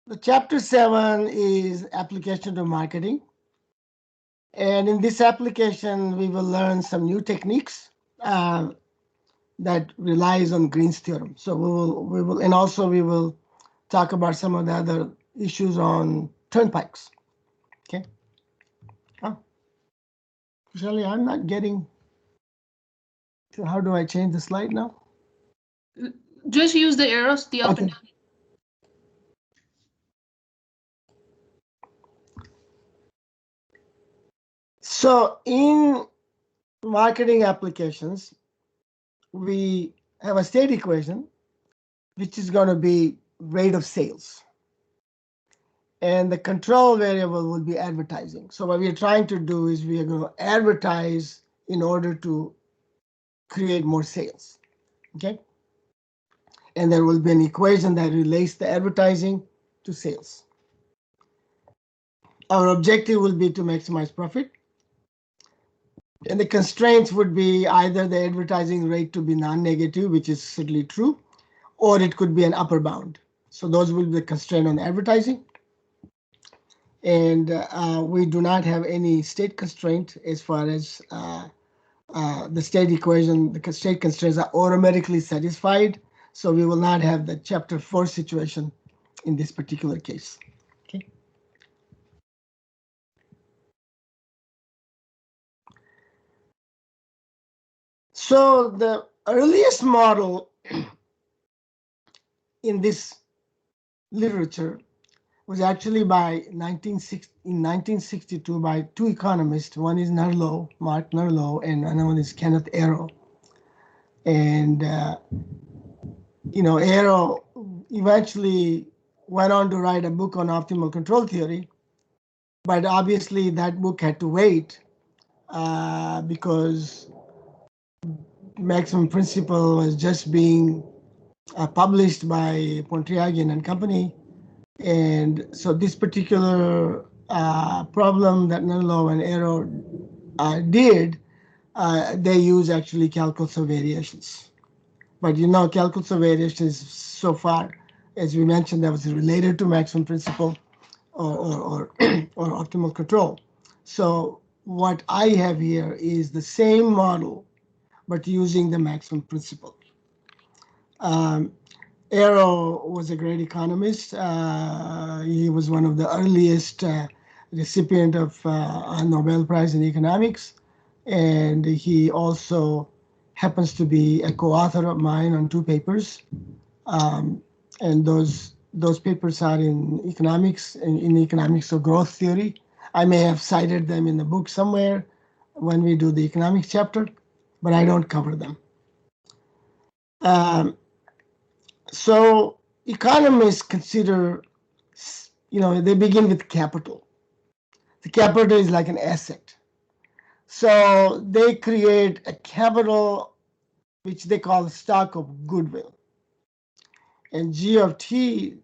The chapter 7 is application to marketing. And in this application, we will learn some new techniques that relies on Green's theorem. So and also we will talk about some of the other issues on turnpikes. Okay. Oh, Shelley, I'm not getting. So how do I change the slide now? Just use the arrows, the up and down. So in marketing applications, we have a state equation, which is going to be rate of sales. And the control variable will be advertising. So what we are trying to do is we are going to advertise in order to create more sales. Okay. And there will be an equation that relates the advertising to sales. Our objective will be to maximize profit. And the constraints would be either the advertising rate to be non-negative, which is certainly true, or it could be an upper bound. So those will be the constraint on advertising. And we do not have any state constraint as far as the state equation. The state constraints are automatically satisfied. So we will not have the chapter 4 situation in this particular case. Okay. So the earliest model in this literature was actually in 1962 by two economists. One is Mark Nerlow, and another one is Kenneth Arrow. And Arrow eventually went on to write a book on optimal control theory, but obviously that book had to wait because maximum principle was just being published by Pontryagin and company. And so this particular problem that Nerlow and Arrow did, they use actually calculus of variations. But calculus of variations so far, as we mentioned, that was related to maximum principle or optimal control. So what I have here is the same model, but using the maximum principle. Arrow was a great economist. He was one of the earliest recipient of a Nobel Prize in economics, and he also happens to be a co-author of mine on two papers, and those papers are in economics of growth theory. I may have cited them in the book somewhere when we do the economics chapter, but I don't cover them. So economists consider, they begin with capital. The capital is like an asset. So they create a capital which they call stock of goodwill. And G of T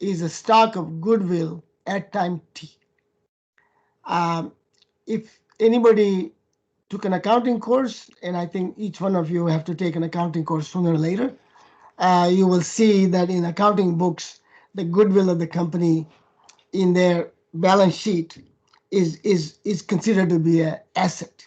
is a stock of goodwill at time T. If anybody took an accounting course, and I think each one of you have to take an accounting course sooner or later, you will see that in accounting books, the goodwill of the company in their balance sheet is considered to be an asset.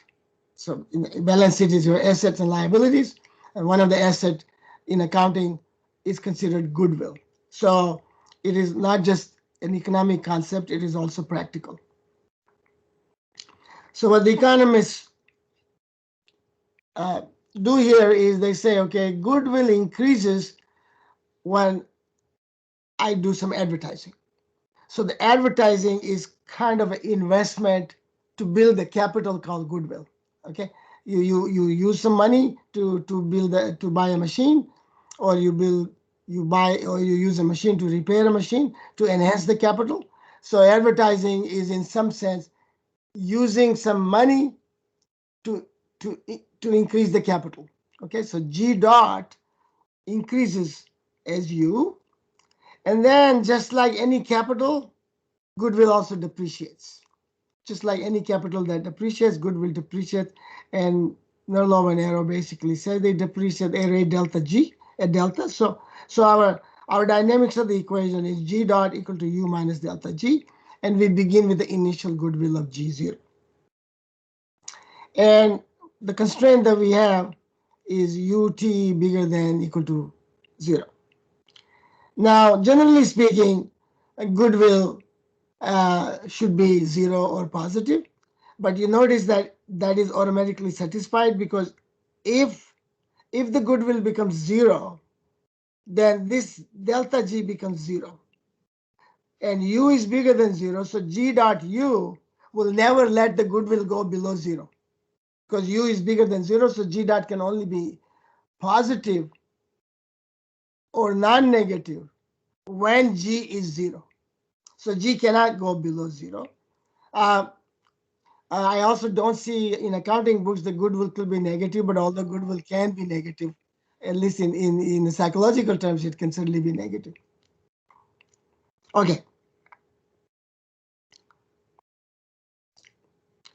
So in the balance sheet is your assets and liabilities, and one of the assets in accounting is considered goodwill. So it is not just an economic concept, it is also practical. So what the economists do here is they say, okay, goodwill increases when I do some advertising. So the advertising is kind of an investment to build a capital called goodwill. Okay, you use some money to buy a machine, or you use a machine to repair a machine to enhance the capital. So advertising is in some sense using some money to increase the capital. Okay, so G dot increases as U, and then just like any capital, goodwill also depreciates. Just like any capital that depreciates, goodwill depreciates. And Nerlow and Arrow basically say they depreciate at rate delta G at delta. So our Our dynamics of the equation is G dot equal to U minus delta G, and we begin with the initial goodwill of G0. And the constraint that we have is UT bigger than equal to 0. Now, generally speaking, goodwill should be 0 or positive, but you notice that that is automatically satisfied, because if the goodwill becomes 0, then this delta G becomes 0. And U is bigger than 0, so G dot U will never let the goodwill go below 0. Because U is bigger than 0, so G dot can only be positive or non-negative when G is 0. So G cannot go below 0. Uh, I also don't see in accounting books the goodwill could be negative, but although goodwill can be negative, at least in the psychological terms, it can certainly be negative. Okay.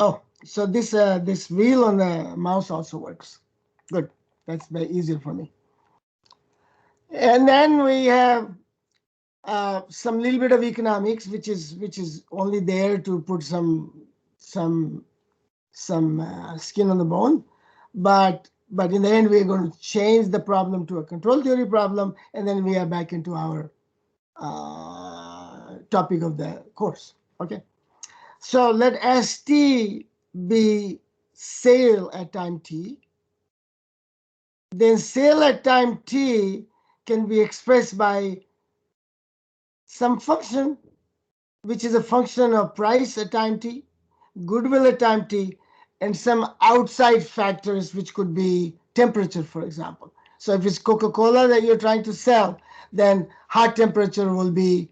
Oh, so this wheel on the mouse also works. Good. That's very easier for me. And then we have some little bit of economics, which is only there to put some skin on the bone, but in the end we're going to change the problem to a control theory problem, and then we are back into our topic of the course. Okay, so let ST be sale at time t. Then sale at time t can be expressed by some function which is a function of price at time t, goodwill at time t, and some outside factors which could be temperature, for example. So if it's Coca-Cola that you're trying to sell, then hot temperature will be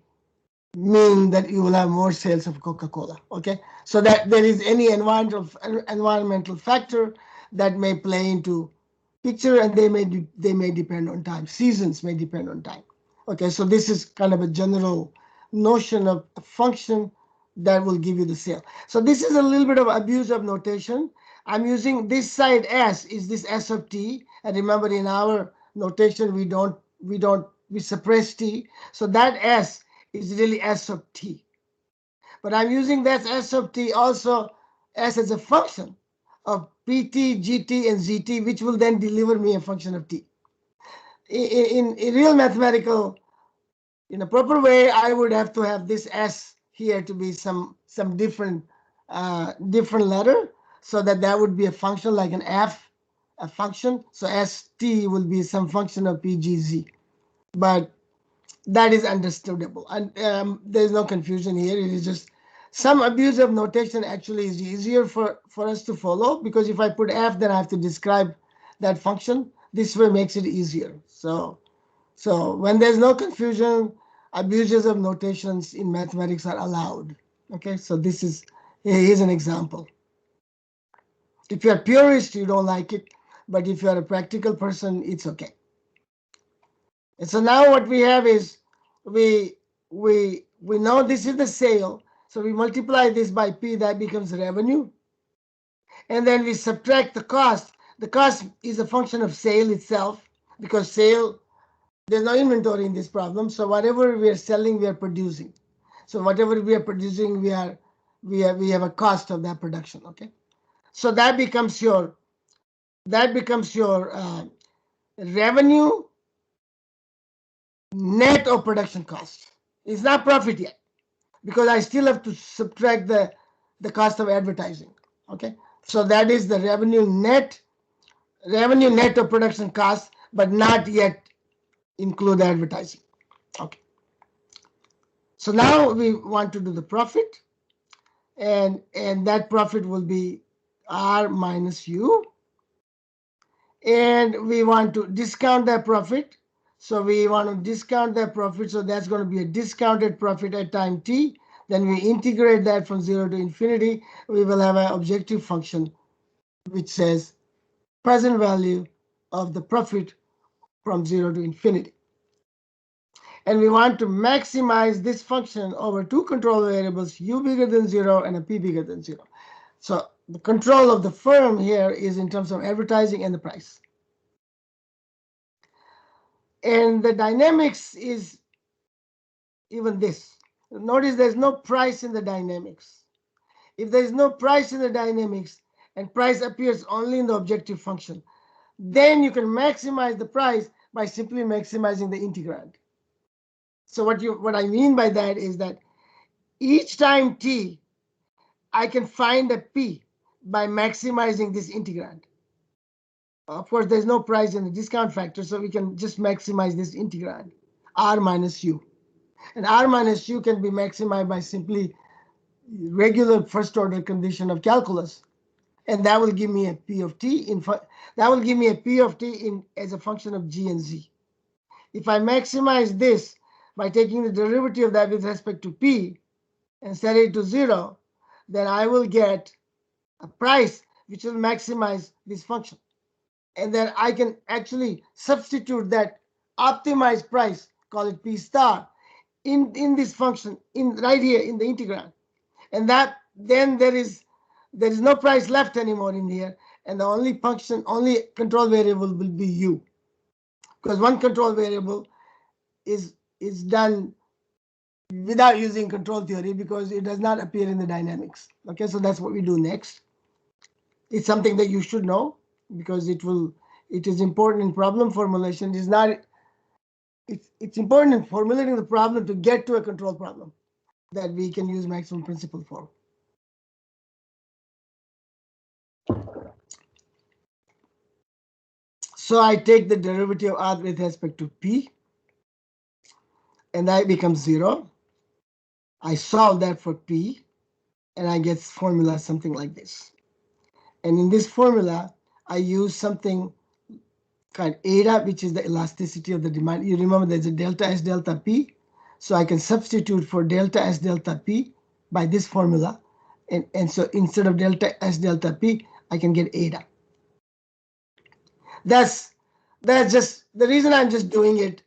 mean that you will have more sales of Coca-Cola. Okay, so that there is any environmental factor that may play into picture, and they may depend on time. Seasons may depend on time. Okay, so this is kind of a general notion of a function that will give you the sale. So this is a little bit of abuse of notation. I'm using this side S is this S of t, and remember in our notation we suppress t. So that S is really S of t. But I'm using that S of t also S as a function of pt, gt, and zt, which will then deliver me a function of t. In real mathematical, in a proper way, I would have to have this S here to be some different letter, so that would be a function like an f, a function. So st will be some function of pgz. But that is understandable, and there's no confusion here. It is just some abuse of notation actually is easier for us to follow, because if I put f, then I have to describe that function. This way makes it easier. So when there's no confusion, abuses of notations in mathematics are allowed. Okay, so here's an example. If you're a purist, you don't like it, but if you're a practical person, it's okay. And so now what we have is we know this is the sale, so we multiply this by P, that becomes revenue. And then we subtract the cost. The cost is a function of sale itself, because sale, there's no inventory in this problem. So whatever we are selling, we are producing. So whatever we are producing, we have a cost of that production. Okay, so that becomes your revenue net of production cost. It's not profit yet, because I still have to subtract the cost of advertising. Okay, so that is the revenue net of production cost, but not yet include advertising. Okay, so now we want to do the profit, and that profit will be R minus U, and we want to discount that profit. So we want to discount that profit, so that's going to be a discounted profit at time t. Then we integrate that from 0 to infinity. We will have an objective function which says present value of the profit from 0 to infinity. And we want to maximize this function over two control variables, u bigger than 0 and a p bigger than 0. So the control of the firm here is in terms of advertising and the price. And the dynamics is even this. Notice there's no price in the dynamics. If there is no price in the dynamics and price appears only in the objective function, then you can maximize the price by simply maximizing the integrand. So what I mean by that is that each time t, I can find a p by maximizing this integrand. Of course, there's no price in the discount factor, so we can just maximize this integrand, r minus u. And r minus u can be maximized by simply regular first order condition of calculus. And that will give me a p of t that will give me a p of t in as a function of g and z. If I maximize this by taking the derivative of that with respect to p and set it to 0, then I will get a price which will maximize this function. And then I can actually substitute that optimized price, call it p star, in this function, in right here in the integrand. And that then there is no price left anymore in here, and the only control variable will be u, because one control variable is done without using control theory because it does not appear in the dynamics. Okay, so that's what we do next. It's something that you should know because it is important in problem formulation. It's important in formulating the problem to get to a control problem that we can use maximum principle for. So I take the derivative of r with respect to p, and that becomes 0. I solve that for p, and I get formula something like this. And in this formula, I use something called eta, which is the elasticity of the demand. You remember there's a delta S delta P. So I can substitute for delta S delta P by this formula. And so instead of delta S delta P, I can get eta. That's just the reason I'm just doing it.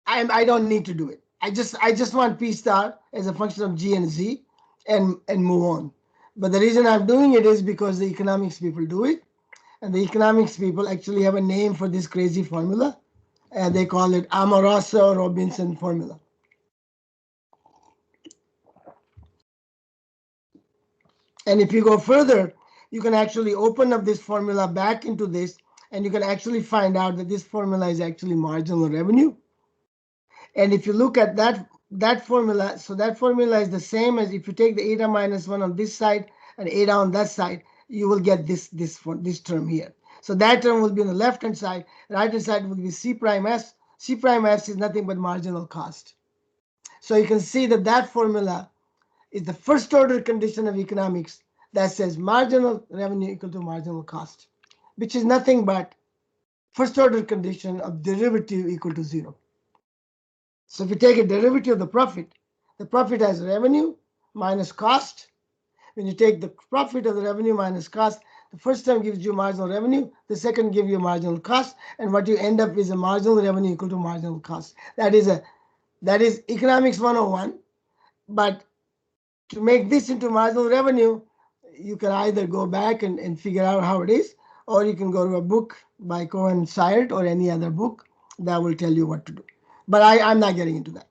I don't need to do it. I just want P star as a function of G and Z and move on. But the reason I'm doing it is because the economics people do it. And the economics people actually have a name for this crazy formula. And they call it Amoroso-Robinson formula. And if you go further, you can actually open up this formula back into this, and you can actually find out that this formula is actually marginal revenue. And if you look at that formula, so that formula is the same as if you take the eta minus 1 on this side and eta on that side, you will get this term here. So that term will be on the left-hand side. Right-hand side will be C prime S. C prime S is nothing but marginal cost. So you can see that formula is the first order condition of economics that says marginal revenue equal to marginal cost, which is nothing but first order condition of derivative equal to 0. So if you take a derivative of the profit has revenue minus cost. When you take the profit of the revenue minus cost, the first term gives you marginal revenue, the second gives you marginal cost, and what you end up is a marginal revenue equal to marginal cost. That is economics 101. But to make this into marginal revenue, you can either go back and figure out how it is, or you can go to a book by Cohen Syart or any other book that will tell you what to do. But I'm not getting into that.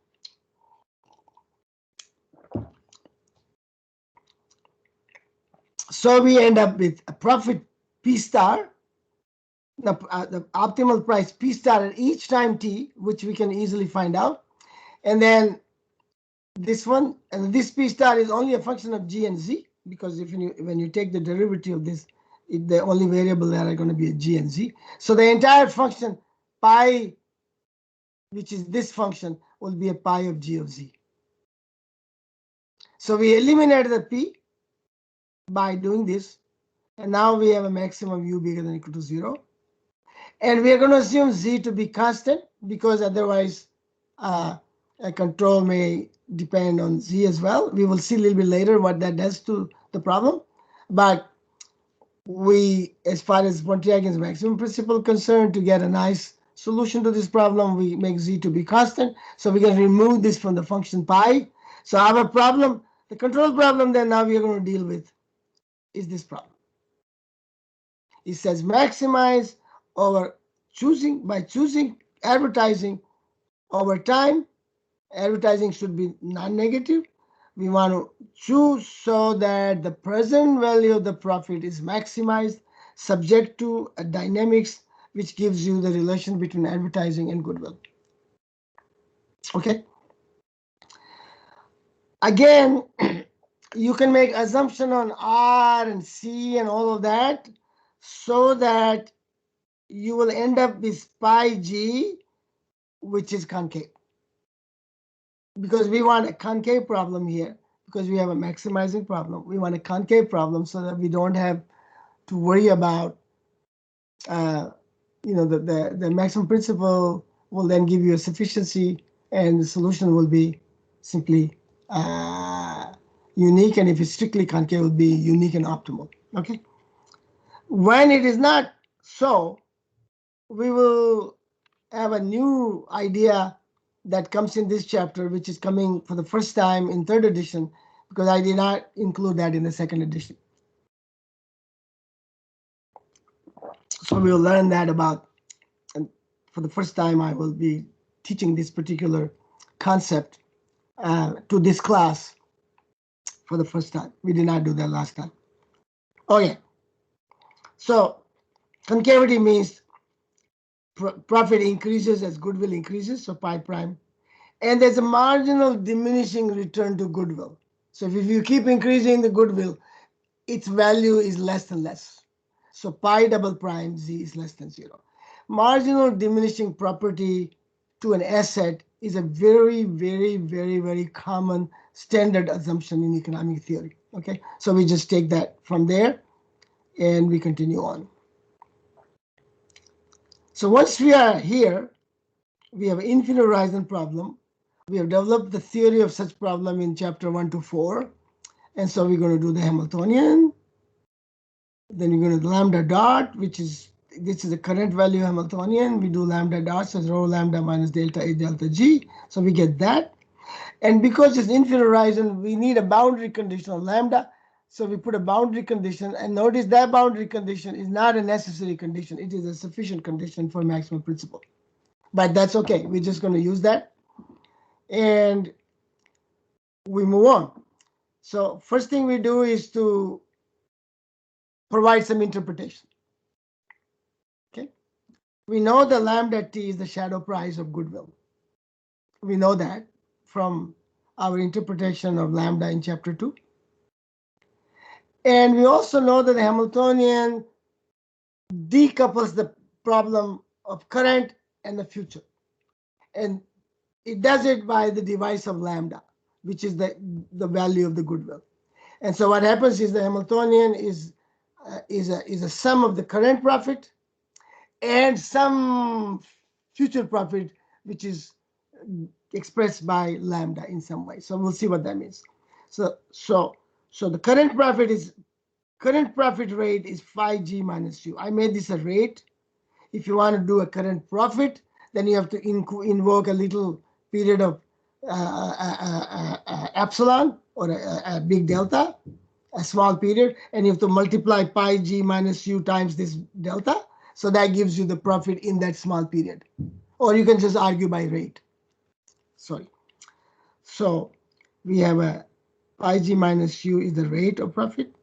So we end up with a profit P star, the optimal price P star at each time T, which we can easily find out. And then this one, and this P star is only a function of G and Z, because when you take the derivative of this, the only variable that are going to be a G and Z. So the entire function pi, which is this function, will be a pi of G of Z. So we eliminated the P by doing this. And now we have a maximum u bigger than or equal to 0. And we are going to assume z to be constant because otherwise a control may depend on z as well. We will see a little bit later what that does to the problem. But we, as far as Pontryagin's maximum principle concerned, to get a nice solution to this problem, we make z to be constant. So we can remove this from the function pi. So our problem, the control problem that now we are going to deal with is this problem. It says maximize over choosing advertising over time. Advertising should be non-negative. We want to choose so that the present value of the profit is maximized, subject to a dynamics which gives you the relation between advertising and goodwill. Okay. Again, you can make assumption on R and C and all of that so that you will end up with pi g, which is concave. Because we want a concave problem here, because we have a maximizing problem. We want a concave problem so that we don't have to worry about, the maximum principle will then give you a sufficiency, and the solution will be simply unique, and if it's strictly concave, it will be unique and optimal. Okay. When it is not so, we will have a new idea that comes in this chapter, which is coming for the first time in third edition, because I did not include that in the second edition. So we'll learn that about, and for the first time, I will be teaching this particular concept to this class for the first time. We did not do that last time. Okay. So concavity means profit increases as goodwill increases, so pi prime. And there's a marginal diminishing return to goodwill. So if you keep increasing the goodwill, its value is less and less. So pi double prime z is less than 0. Marginal diminishing property to an asset is a very, very, very, very common standard assumption in economic theory. Okay, so we just take that from there and we continue on. So once we are here, we have an infinite horizon problem. We have developed the theory of such problem in chapter 1 to 4. And so we're going to do the Hamiltonian. Then we're going to do lambda dot, this is the current value Hamiltonian. We do lambda dot, so rho lambda minus delta A delta G. So we get that. And because it's infinite horizon, we need a boundary condition of lambda. So we put a boundary condition, and notice that boundary condition is not a necessary condition. It is a sufficient condition for maximum principle. But that's okay. We're just going to use that. And we move on. So first thing we do is to provide some interpretation. Okay. We know the lambda t is the shadow price of goodwill. We know that from our interpretation of lambda in chapter 2. And we also know that the Hamiltonian decouples the problem of current and the future. And it does it by the device of lambda, which is the value of the goodwill. And so what happens is the Hamiltonian is a sum of the current profit and some future profit, which is expressed by lambda in some way. So we'll see what that means. So the current profit rate is phi g minus u. I made this a rate. If you want to do a current profit, then you have to invoke a little period of epsilon or a big delta, a small period, and you have to multiply pi g minus u times this delta. So that gives you the profit in that small period. Or you can just argue by rate. Sorry. So we have a pi g minus u is the rate of profit.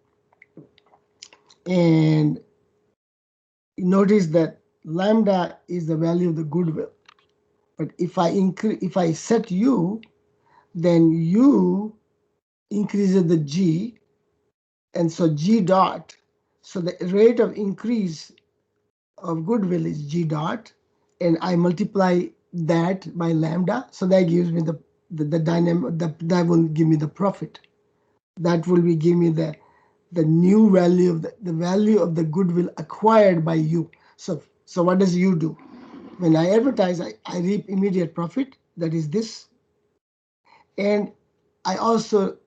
And notice that lambda is the value of the goodwill. But if I set u, then u increases the g, and so g dot. So the rate of increase of goodwill is g dot, and I multiply that by lambda. So that gives me the dynamic. That will give me the profit. That will give me the new value of the value of the goodwill acquired by you. So what does you do? When I advertise, I reap immediate profit, that is this. And I also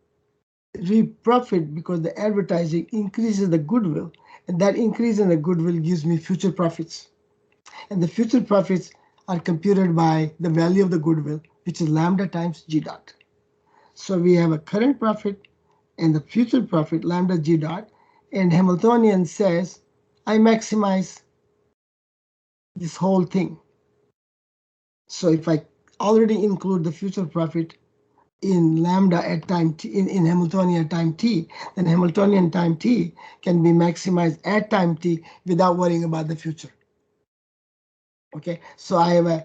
reap profit because the advertising increases the goodwill, and that increase in the goodwill gives me future profits. And the future profits are computed by the value of the goodwill, which is lambda times g dot. So we have a current profit and the future profit, lambda g dot, and Hamiltonian says, I maximize this whole thing. So if I already include the future profit in lambda at time t, in Hamiltonian time t, then Hamiltonian time t can be maximized at time t without worrying about the future. Okay, so I have a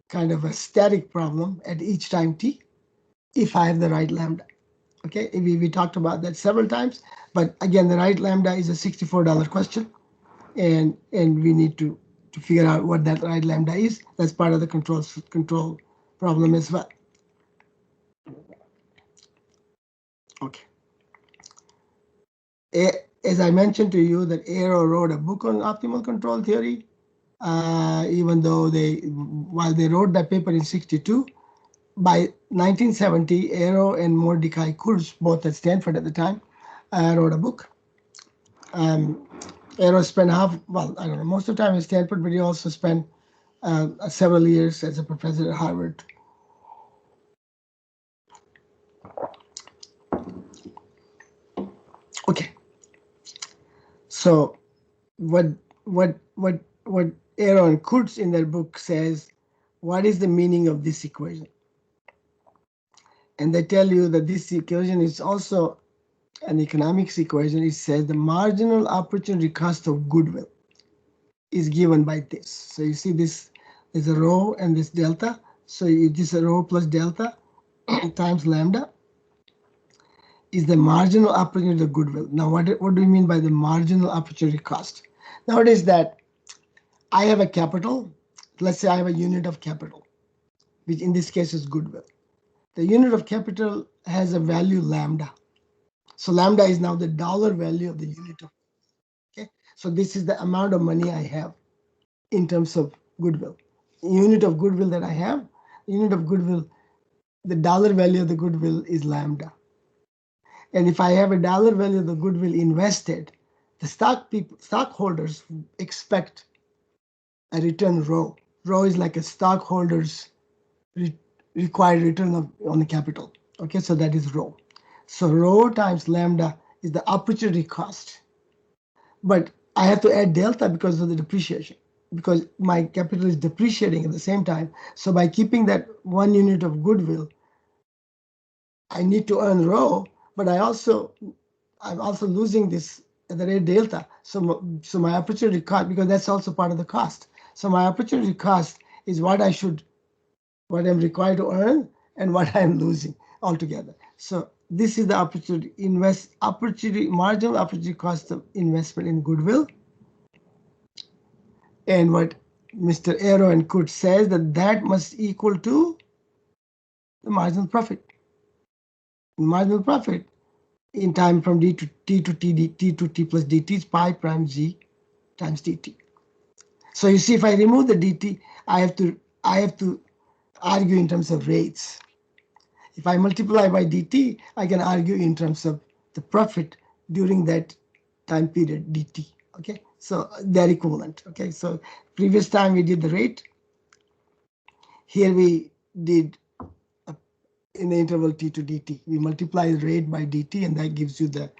kind of a static problem at each time t if I have the right lambda. Okay, we talked about that several times, but again, the right lambda is a $64 question, and we need to figure out what that right lambda is. That's part of the control problem as well. Okay. As I mentioned to you, that Arrow wrote a book on optimal control theory, even though while they wrote that paper in 62, by 1970, Arrow and Mordecai Kurz, both at Stanford at the time, wrote a book. Arrow spent I don't know, most of the time at Stanford, but he also spent several years as a professor at Harvard. Okay, so what Arrow and Kurz in their book says, what is the meaning of this equation? And they tell you that this equation is also an economics equation. It says the marginal opportunity cost of goodwill is given by this. So you see this, there's a rho and this delta. So this rho plus delta times lambda is the marginal opportunity of goodwill. Now, what do we mean by the marginal opportunity cost? Notice that I have a capital. Let's say I have a unit of capital, which in this case is goodwill. The unit of capital has a value lambda. So lambda is now the dollar value of the unit of, okay? So this is the amount of money I have in terms of goodwill. Unit of goodwill that I have, unit of goodwill, the dollar value of the goodwill is lambda. And if I have a dollar value of the goodwill invested, the stockholders expect a return rho. Rho is like a stockholder's required return on the capital. Okay, so that is rho. So rho times lambda is the opportunity cost. But I have to add delta because of the depreciation, because my capital is depreciating at the same time. So by keeping that 1 unit of goodwill, I need to earn rho, but I'm also losing this at the rate delta. So my opportunity cost, because that's also part of the cost. So my opportunity cost is what I'm required to earn and what I'm losing altogether. So this is the marginal opportunity cost of investment in goodwill. And what Mr. Arrow and Kurtz says that must equal to the marginal profit. Marginal profit in time from d to t to t plus dt is pi prime g times dt. So you see, if I remove the dt, I have to argue in terms of rates. If I multiply by dt, I can argue in terms of the profit during that time period dt. Okay, so they're equivalent. Okay, so previous time we did the rate. Here we did in the interval t to dt. We multiply the rate by dt, and that gives you the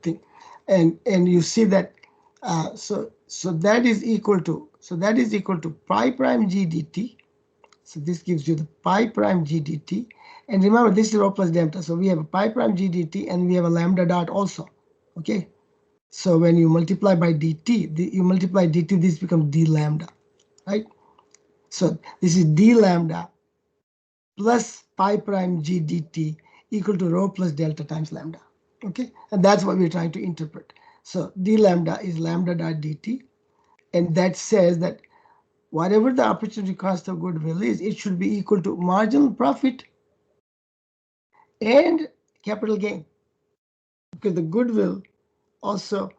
thing. And you see that so that is equal to pi prime g dt. So this gives you the pi prime g dt. And remember, this is rho plus delta. So we have a pi prime g dt, and we have a lambda dot also. Okay. So when you multiply by dt, you multiply dt, this becomes d lambda, right? So this is d lambda plus pi prime g dt equal to rho plus delta times lambda. Okay, and that's what we're trying to interpret. So d lambda is lambda dot dt, and that says that whatever the opportunity cost of goodwill is, it should be equal to marginal profit and capital gain. Because the goodwill also,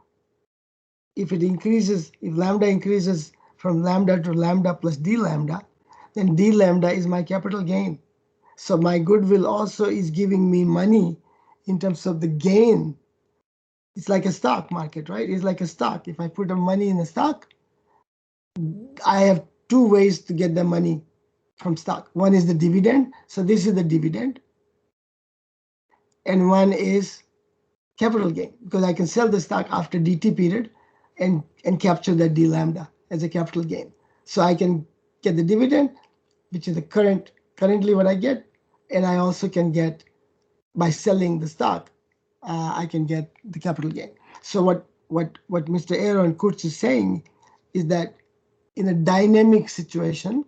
if lambda increases from lambda to lambda plus d lambda, then d lambda is my capital gain. So my goodwill also is giving me money in terms of the gain. It's like a stock market, right? It's like a stock. If I put the money in a stock, I have two ways to get the money from stock. One is the dividend. So this is the dividend. And one is capital gain, because I can sell the stock after DT period and capture that D lambda as a capital gain. So I can get the dividend which is the currently what I get, and I also can get by selling the stock, I can get the capital gain. So what Mr. Aaron Kurtz is saying is that in a dynamic situation,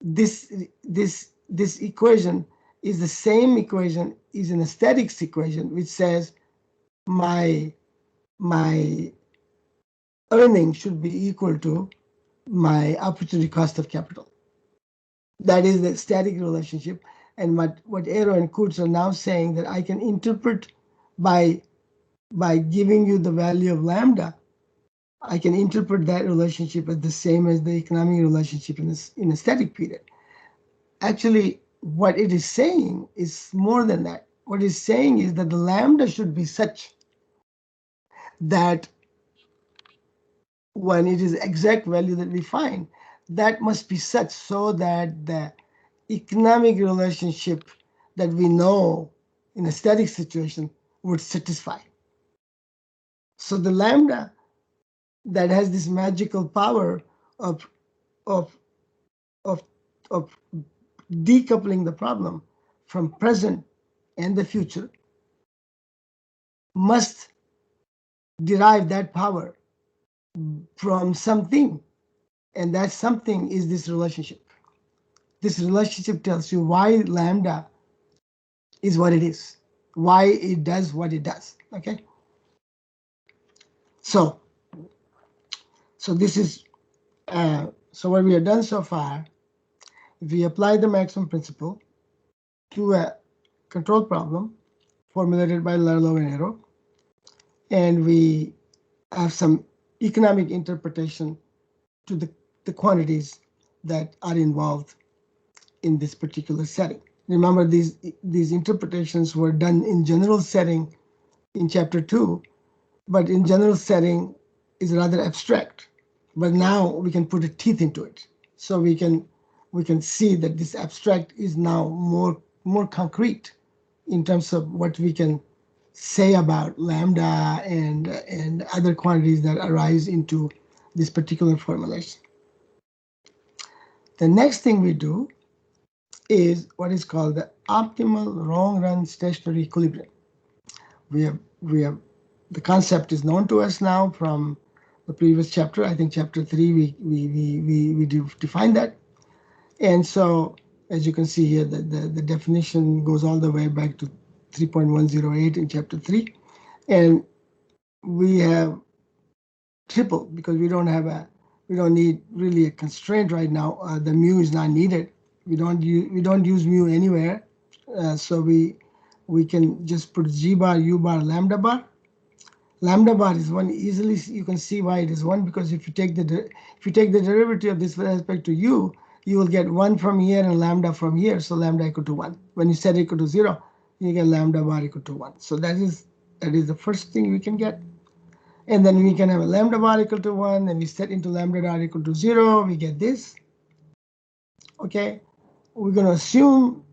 this equation is the same equation is an statics equation, which says my my earning should be equal to my opportunity cost of capital. That is the static relationship. And what Arrow and Kurtz are now saying that I can interpret by giving you the value of lambda, I can interpret that relationship as the same as the economic relationship in a static period. Actually, what it is saying is more than that. What it's saying is that the lambda should be such that when it is exact value that we find, that must be such so that the economic relationship that we know in a static situation would satisfy. So the lambda that has this magical power of of of of decoupling the problem from present and the future must derive that power from something, and that something is this relationship. This relationship tells you why lambda is what it is, why it does what it does. Okay, so this is so what we have done so far. If we apply the maximum principle to a control problem formulated by Lerlo and Arrow, and we have some economic interpretation to the quantities that are involved in this particular setting. Remember, these interpretations were done in general setting in chapter 2, but in general setting is rather abstract. But now we can put a teeth into it, so we can see that this abstract is now more concrete in terms of what we can say about lambda and other quantities that arise into this particular formulation. The next thing we do is what is called the optimal long-run stationary equilibrium. We have the concept is known to us now from the previous chapter. I think chapter 3 we defined that, and so as you can see here, the definition goes all the way back to 3.108 in chapter 3, and we have triple because we don't need really a constraint right now. The mu is not needed. We don't use mu anywhere, so we can just put g bar, u bar, lambda bar. Lambda bar is one. Easily you can see why it is one, because if you take the derivative of this with respect to u, you will get 1 from here and lambda from here. So lambda equal to 1. When you set it equal to 0, you get lambda bar equal to 1. So that is the first thing we can get. And then we can have a lambda bar equal to 1, and we set into lambda bar equal to 0, we get this. Okay, we're going to assume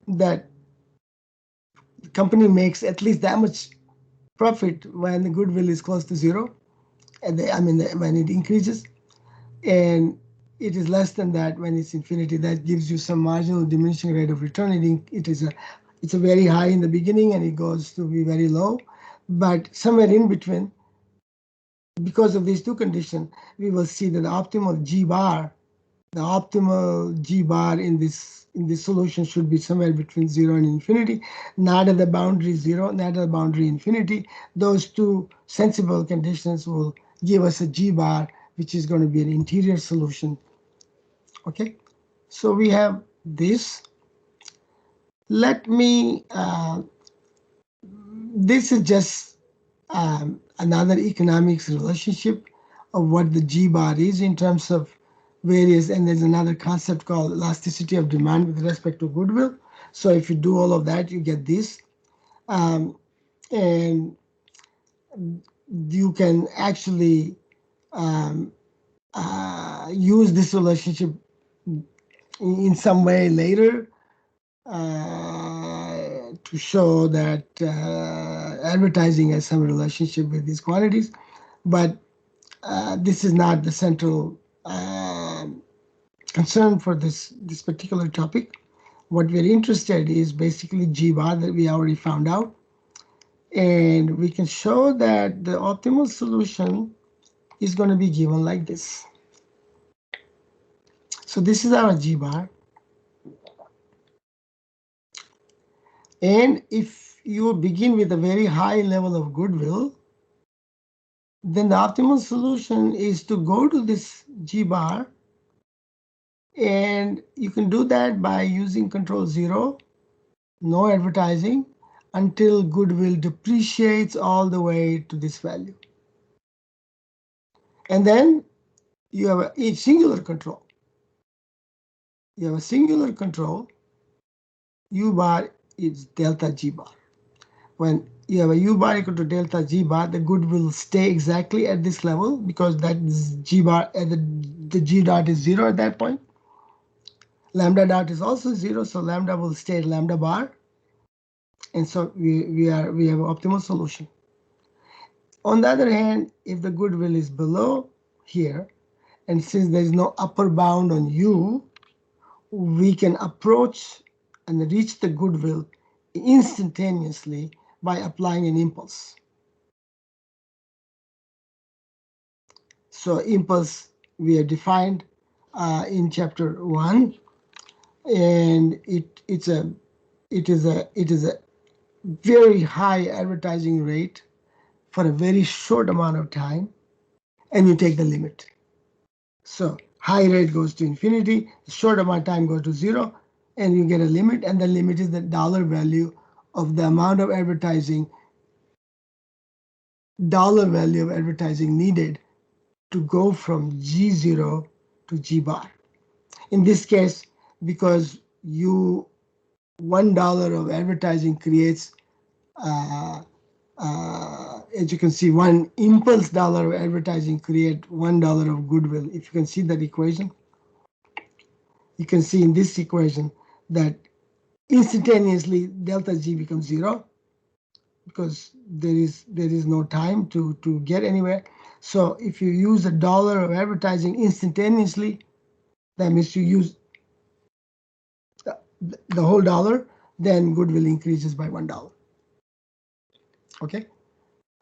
that the company makes at least that much profit when the goodwill is close to 0, and when it increases, and it is less than that when it's infinity. That gives you some marginal diminishing rate of return. It's a very high in the beginning, and it goes to be very low, but somewhere in between, because of these two conditions, we will see that the optimal G bar in this solution should be somewhere between 0 and infinity, not at the boundary 0, not at the boundary infinity. Those two sensible conditions will give us a G bar, which is going to be an interior solution. Okay, so we have this. Let me, this is just another economics relationship of what the G bar is in terms of various, and there's another concept called elasticity of demand with respect to goodwill. So if you do all of that, you get this. And you can actually use this relationship in some way later to show that advertising has some relationship with these quantities. But this is not the central concern for this particular topic. What we're interested is basically G bar that we already found out. And we can show that the optimal solution is going to be given like this. So this is our G bar. And if you begin with a very high level of goodwill, then the optimal solution is to go to this G bar. And you can do that by using control 0, no advertising, until goodwill depreciates all the way to this value. And then you have a singular control. You have a singular control. U bar is delta G bar. When you have a U bar equal to delta G bar, the good will stay exactly at this level because that is G bar, the G dot is 0 at that point. Lambda dot is also 0, so lambda will stay at lambda bar. And so we have an optimal solution. On the other hand, if the goodwill is below here, and since there is no upper bound on U, we can approach and reach the goodwill instantaneously by applying an impulse. So impulse we have defined in chapter 1, and it is a very high advertising rate for a very short amount of time, and you take the limit. So high rate goes to infinity, short amount of time goes to 0, and you get a limit, and the limit is the dollar value of the amount of advertising, needed to go from G0 to G bar. In this case, because $1 of advertising creates, as you can see, one impulse dollar of advertising create $1 of goodwill. If you can see that equation, you can see in this equation that instantaneously delta G becomes 0 because there is no time to get anywhere. So if you use $1 of advertising instantaneously, that means you use the whole dollar, then goodwill increases by $1. Okay.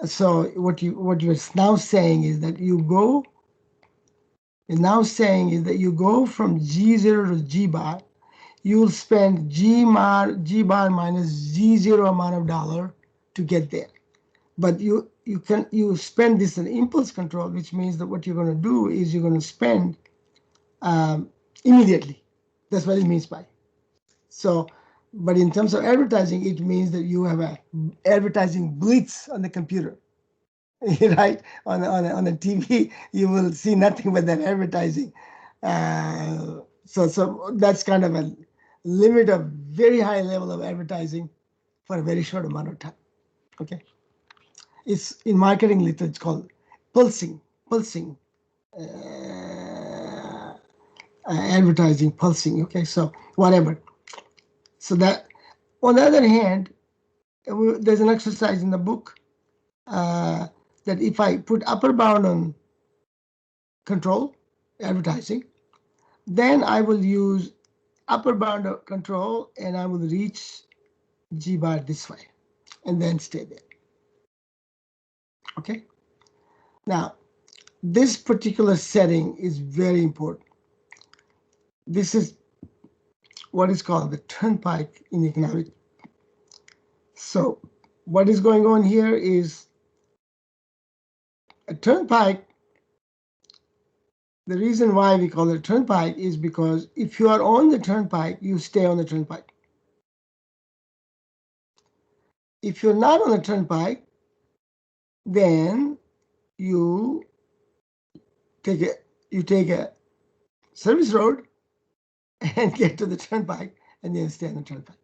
So what you're now saying is that you go from G0 to G bar, you'll spend G bar minus G0 amount of dollar to get there. But you spend this in impulse control, which means that what you're going to do is you're going to spend immediately. That's what it means by. So, but in terms of advertising, it means that you have a advertising blitz on the computer. Right, on the TV, you will see nothing but that advertising. So that's kind of a limit of very high level of advertising for a very short amount of time. Okay, it's in marketing literature it's called pulsing advertising pulsing. Okay, so whatever. So that on the other hand, there's an exercise in the book. That if I put upper bound on control, advertising, then I will use upper bound of control and I will reach G bar this way and then stay there. Okay. Now, this particular setting is very important. This is what is called the turnpike in economics. So what is going on here is a turnpike. The reason why we call it a turnpike is because if you are on the turnpike, you stay on the turnpike. If you're not on the turnpike, then you take a service road and get to the turnpike and then stay on the turnpike.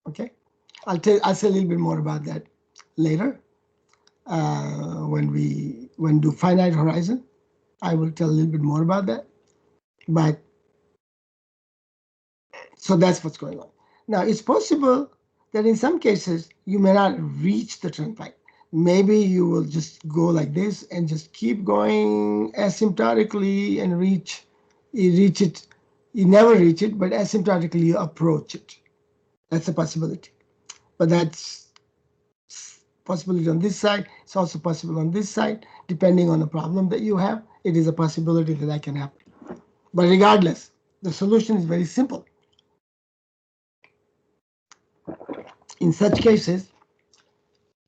Okay, I'll say a little bit more about that later when do finite horizon. I will tell a little bit more about that. But so that's what's going on. Now it's possible that in some cases you may not reach the turnpike. Maybe you will just go like this and just keep going asymptotically and reach You reach it, you never reach it, but asymptotically you approach it. That's a possibility. But that's possibility on this side. It's also possible on this side. Depending on the problem that you have, it is a possibility that that can happen. But regardless, the solution is very simple. In such cases,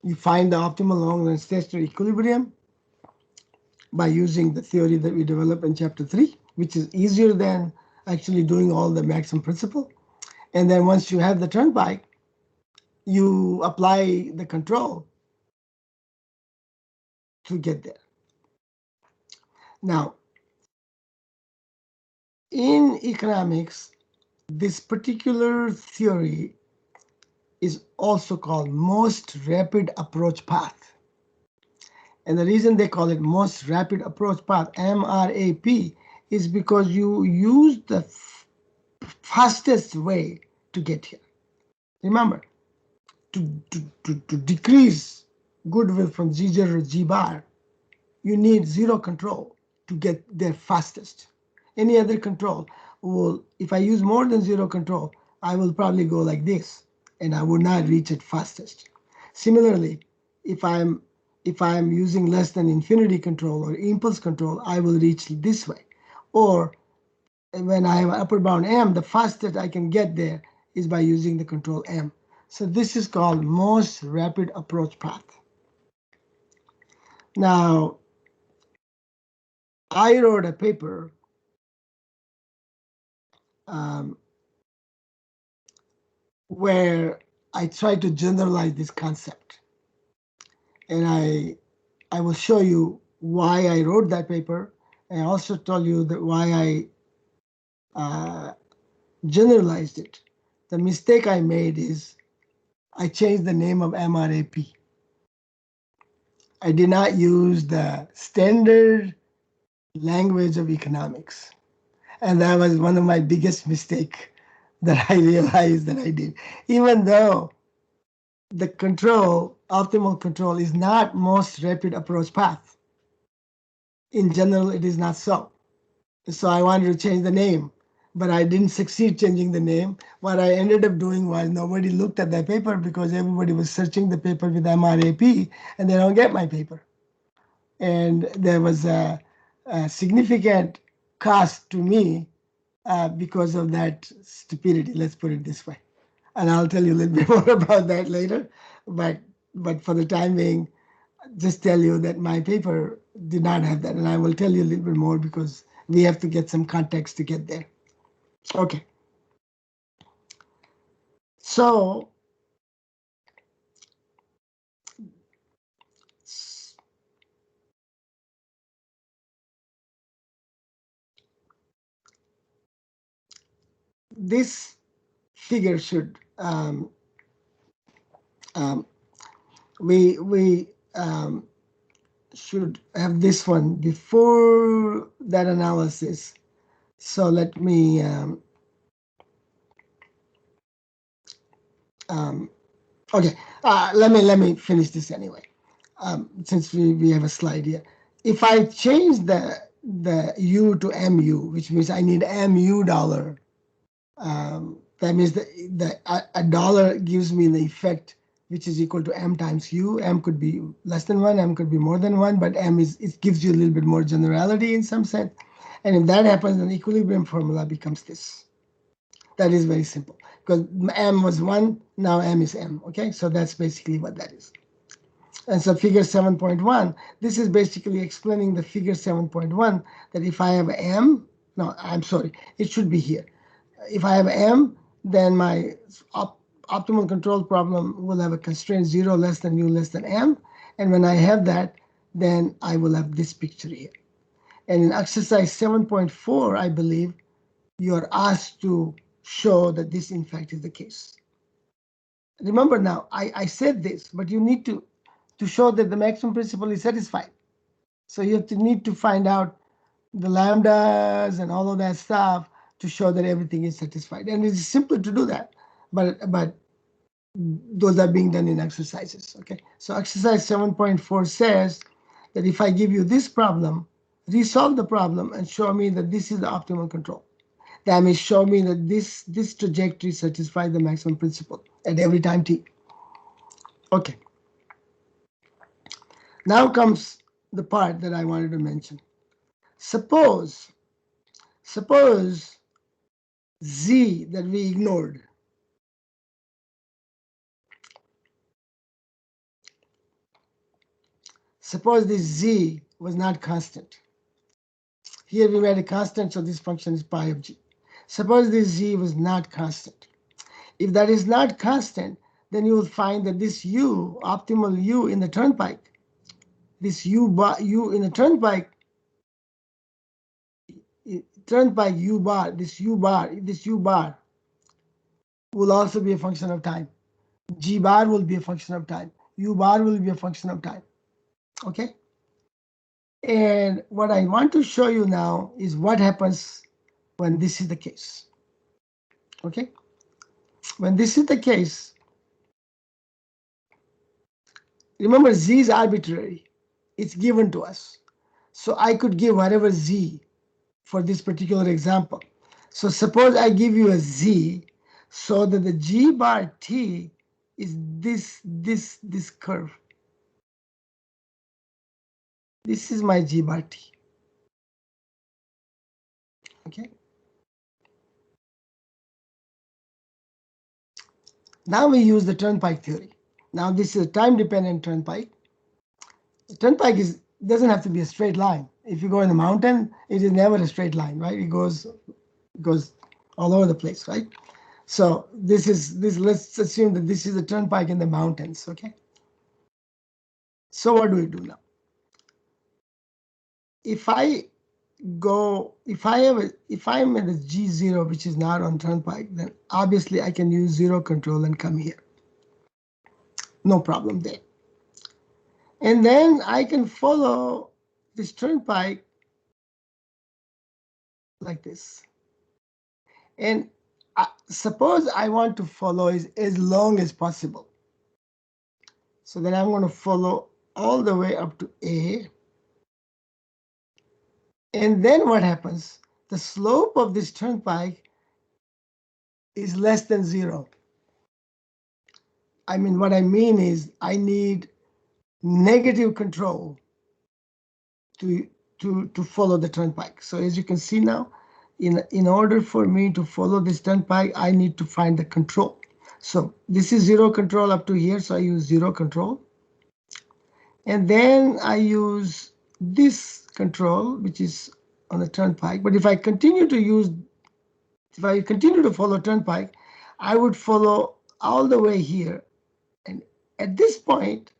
you find the optimal long-run stationary equilibrium by using the theory that we developed in chapter 3, which is easier than actually doing all the maximum principle. And then once you have the turnpike, you apply the control to get there. Now, in economics, this particular theory is also called most rapid approach path. And the reason they call it most rapid approach path, MRAP, is because you use the fastest way to get here. Remember, to decrease goodwill from G0 to G bar, you need zero control to get there fastest. Any other control will, if I use more than zero control, I will probably go like this and I will not reach it fastest. Similarly, if I'm using less than infinity control or impulse control, I will reach this way. Or when I have upper bound M, the fastest I can get there is by using the control M. So this is called most rapid approach path. Now, I wrote a paper um, where I tried to generalize this concept. And I will show you why I wrote that paper. And I also tell you that why I generalized it. The mistake I made is I changed the name of MRAP. I did not use the standard language of economics. And that was one of my biggest mistakes that I realized that I did. Even though the control, optimal control, is not most rapid approach path. In general, it is not so. So I wanted to change the name, but I didn't succeed changing the name. What I ended up doing was nobody looked at that paper because everybody was searching the paper with MRAP and they don't get my paper. And there was a significant cost to me because of that stupidity, let's put it this way. And I'll tell you a little bit more about that later. But for the time being, just tell you that my paper did not have that. And I will tell you a little bit more because we have to get some context to get there. Okay. So this figure should um, we should have this one before that analysis. So let me okay. Let me finish this anyway. Since we have a slide here. If I change the U to MU, which means I need MU dollar, that means a dollar gives me the effect which is equal to M times U. M could be less than one, M could be more than one, but M it gives you a little bit more generality in some sense. And if that happens, then the equilibrium formula becomes this. That is very simple because M was one, now M is M. Okay, so that's basically what that is. And so figure 7.1, this is basically explaining the figure 7.1 that if I have M, no, I'm sorry, it should be here. If I have M, then my optimal control problem will have a constraint 0 less than U less than M. And when I have that, then I will have this picture here. And in exercise 7.4, I believe, you're asked to show that this in fact is the case. Remember now, I said this, but you need to show that the maximum principle is satisfied. So you need to find out the lambdas and all of that stuff to show that everything is satisfied. And it's simple to do that, but those are being done in exercises. Okay, so exercise 7.4 says that if I give you this problem, resolve the problem and show me that this is the optimal control. That means show me that this trajectory satisfies the maximum principle at every time t. Okay. Now comes the part that I wanted to mention. Suppose z that we ignored. Suppose this z was not constant. Here we made a constant, so this function is pi of g. Suppose this z was not constant. If that is not constant, then you will find that this u, optimal u in the turnpike, this u in the turnpike u bar, this u bar will also be a function of time. G bar will be a function of time. U bar will be a function of time. Okay? And what I want to show you now is what happens when this is the case. Okay? When this is the case, remember z is arbitrary. It's given to us. So I could give whatever z for this particular example. So suppose I give you a z so that the g bar t is this curve. This is my g bar t. Okay. Now we use the turnpike theory. Now this is a time-dependent turnpike. The turnpike doesn't have to be a straight line. If you go in the mountain, it is never a straight line, right? It goes all over the place, right? So let's assume that this is a turnpike in the mountains, okay? So what do we do now? If I'm at a G0, which is not on turnpike, then obviously I can use zero control and come here. No problem there. And then I can follow this turnpike like this. And suppose I want to follow it as long as possible. So then I'm going to follow all the way up to A. And then what happens? The slope of this turnpike is less than 0. I mean, what I mean is I need negative control to follow the turnpike. So as you can see now, in order for me to follow this turnpike, I need to find the control. So this is zero control up to here, so I use zero control. And then I use this control, which is on the turnpike. But if I continue to follow turnpike, I would follow all the way here. And at this point,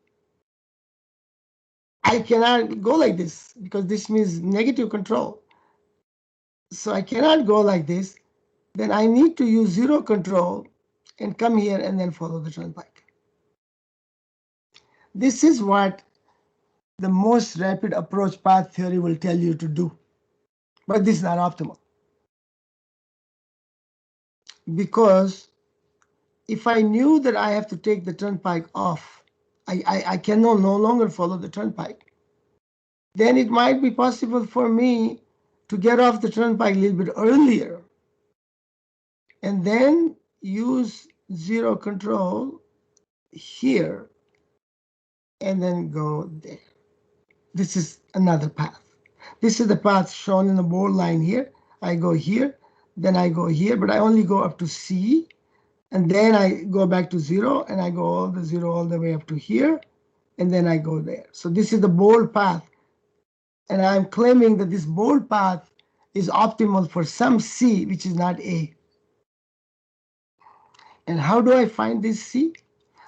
I cannot go like this because this means negative control. So I cannot go like this. Then I need to use zero control and come here and then follow the turnpike. This is what the most rapid approach path theory will tell you to do. But this is not optimal. Because if I knew that I have to take the turnpike off, I can no longer follow the turnpike. Then it might be possible for me to get off the turnpike a little bit earlier and then use zero control here and then go there. This is another path. This is the path shown in the bold line here. I go here, then I go here, but I only go up to C, and then I go back to 0, and I go all the way up to here, and then I go there. So this is the bold path, and I'm claiming that this bold path is optimal for some C, which is not A. And how do I find this C?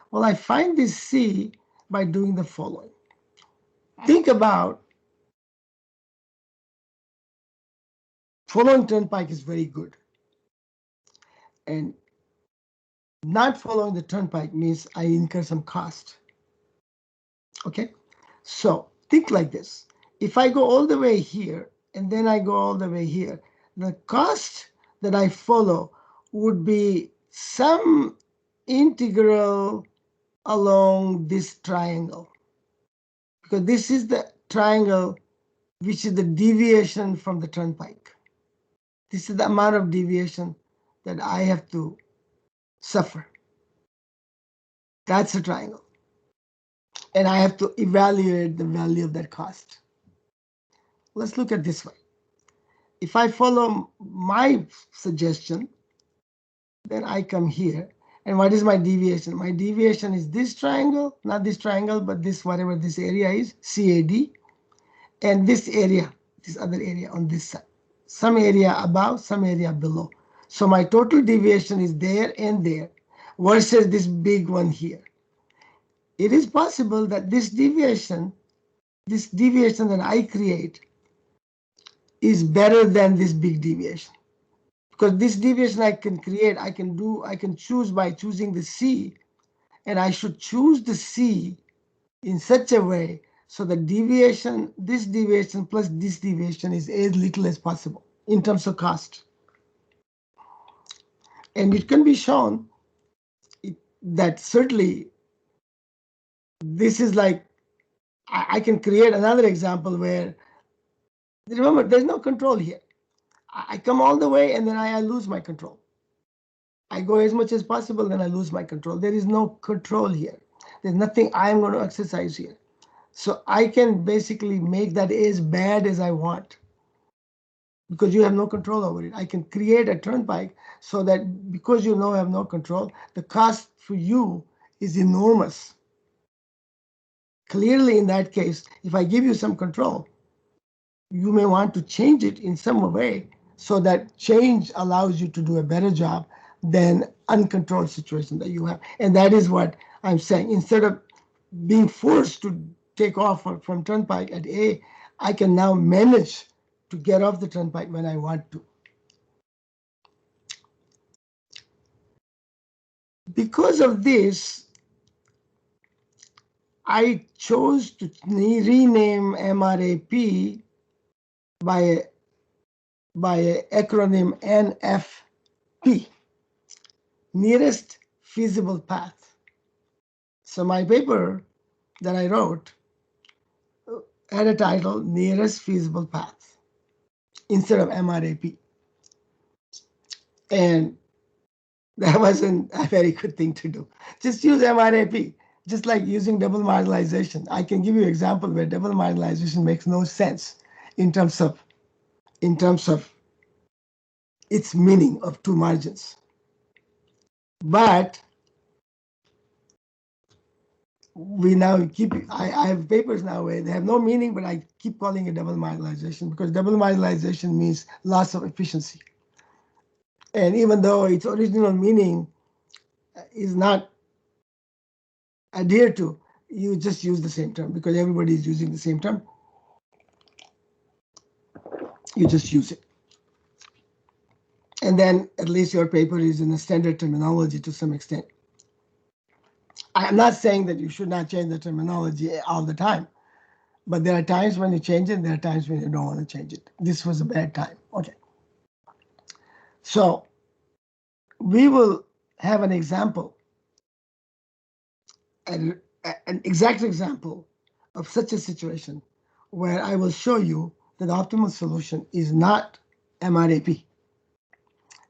Well, I find this C by doing the following. Think about following turnpike is very good. And not following the turnpike means I incur some cost. Okay, so think like this. If I go all the way here and then I go all the way here, the cost that I follow would be some integral along this triangle. Because this is the triangle which is the deviation from the turnpike. This is the amount of deviation that I have to suffer. That's a triangle. And I have to evaluate the value of that cost. Let's look at this way. If I follow my suggestion, then I come here. And what is my deviation? My deviation is this triangle, not this triangle, but this, whatever this area is, CAD, and this area, this other area on this side. Some area above, some area below. So my total deviation is there and there versus this big one here. It is possible that this deviation that I create is better than this big deviation. Because this deviation I can create, I can choose by choosing the C, and I should choose the C in such a way so the deviation, this deviation plus this deviation is as little as possible in terms of cost. And it can be shown that certainly this is like, I can create another example where, remember, there's no control here. I come all the way and then I lose my control. I go as much as possible, then I lose my control. There is no control here. There's nothing I'm going to exercise here. So I can basically make that as bad as I want because you have no control over it. I can create a turnpike so that because you have no control, the cost for you is enormous. Clearly, in that case, if I give you some control, you may want to change it in some way so that change allows you to do a better job than uncontrolled situation that you have. And that is what I'm saying. Instead of being forced to take off from turnpike at A, I can now manage to get off the turnpike when I want to. Because of this, I chose to rename MRAP by an acronym NFP, nearest feasible path. So my paper that I wrote had a title, Nearest Feasible Path, instead of MRAP. And that wasn't a very good thing to do. Just use MRAP, just like using double marginalization. I can give you an example where double marginalization makes no sense in terms of its meaning of two margins. But we now I have papers now where they have no meaning, but I keep calling it double marginalization because double marginalization means loss of efficiency. And even though its original meaning is not adhered to, you just use the same term because everybody is using the same term. You just use it. And then at least your paper is in a standard terminology to some extent. I'm not saying that you should not change the terminology all the time, but there are times when you change it, there are times when you don't want to change it. This was a bad time. Okay. So we will have an example, an exact example of such a situation where I will show you that the optimal solution is not MRAP.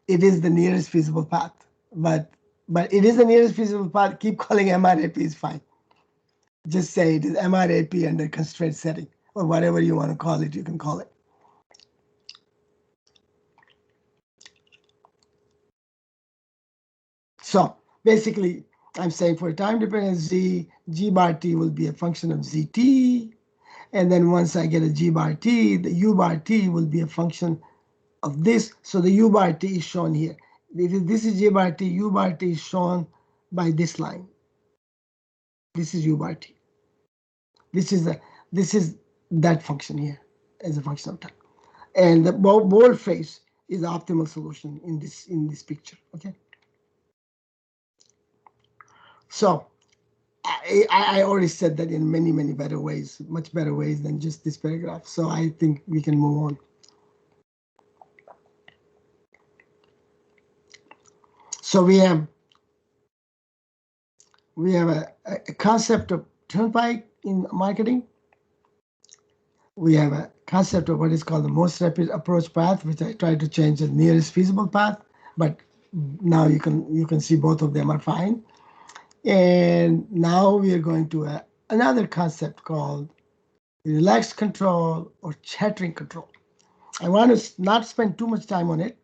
It is the nearest feasible path. But it is the nearest feasible path. Keep calling MRAP is fine. Just say it is MRAP under constraint setting, or whatever you want to call it, you can call it. So basically, I'm saying for a time-dependent z, g bar t will be a function of zt. And then once I get a g bar t, the u bar t will be a function of this. So the u bar t is shown here. This is g bar t, u bar t is shown by this line. This is u bar t. This is that function here as a function of time. And the bold face is the optimal solution in this picture. Okay. So I already said that in many, many better ways, much better ways than just this paragraph. So I think we can move on. So we have a concept of turnpike in marketing. We have a concept of what is called the most rapid approach path, which I try to change the nearest feasible path, but now you can see both of them are fine. And now we are going to another concept called relaxed control or chattering control. I want to not spend too much time on it,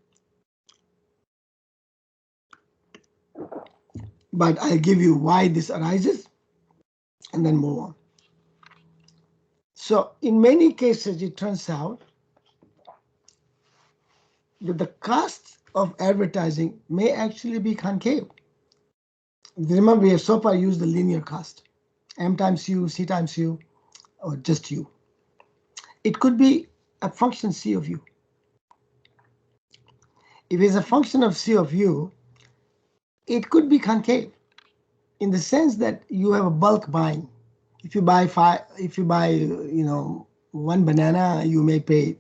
but I'll give you why this arises and then move on. So in many cases, it turns out that the cost of advertising may actually be concave. Remember, we have so far used the linear cost, M times U, C times U, or just U. It could be a function C of U. If it's a function of C of U, it could be concave in the sense that you have a bulk buying. If you buy, one banana, you may pay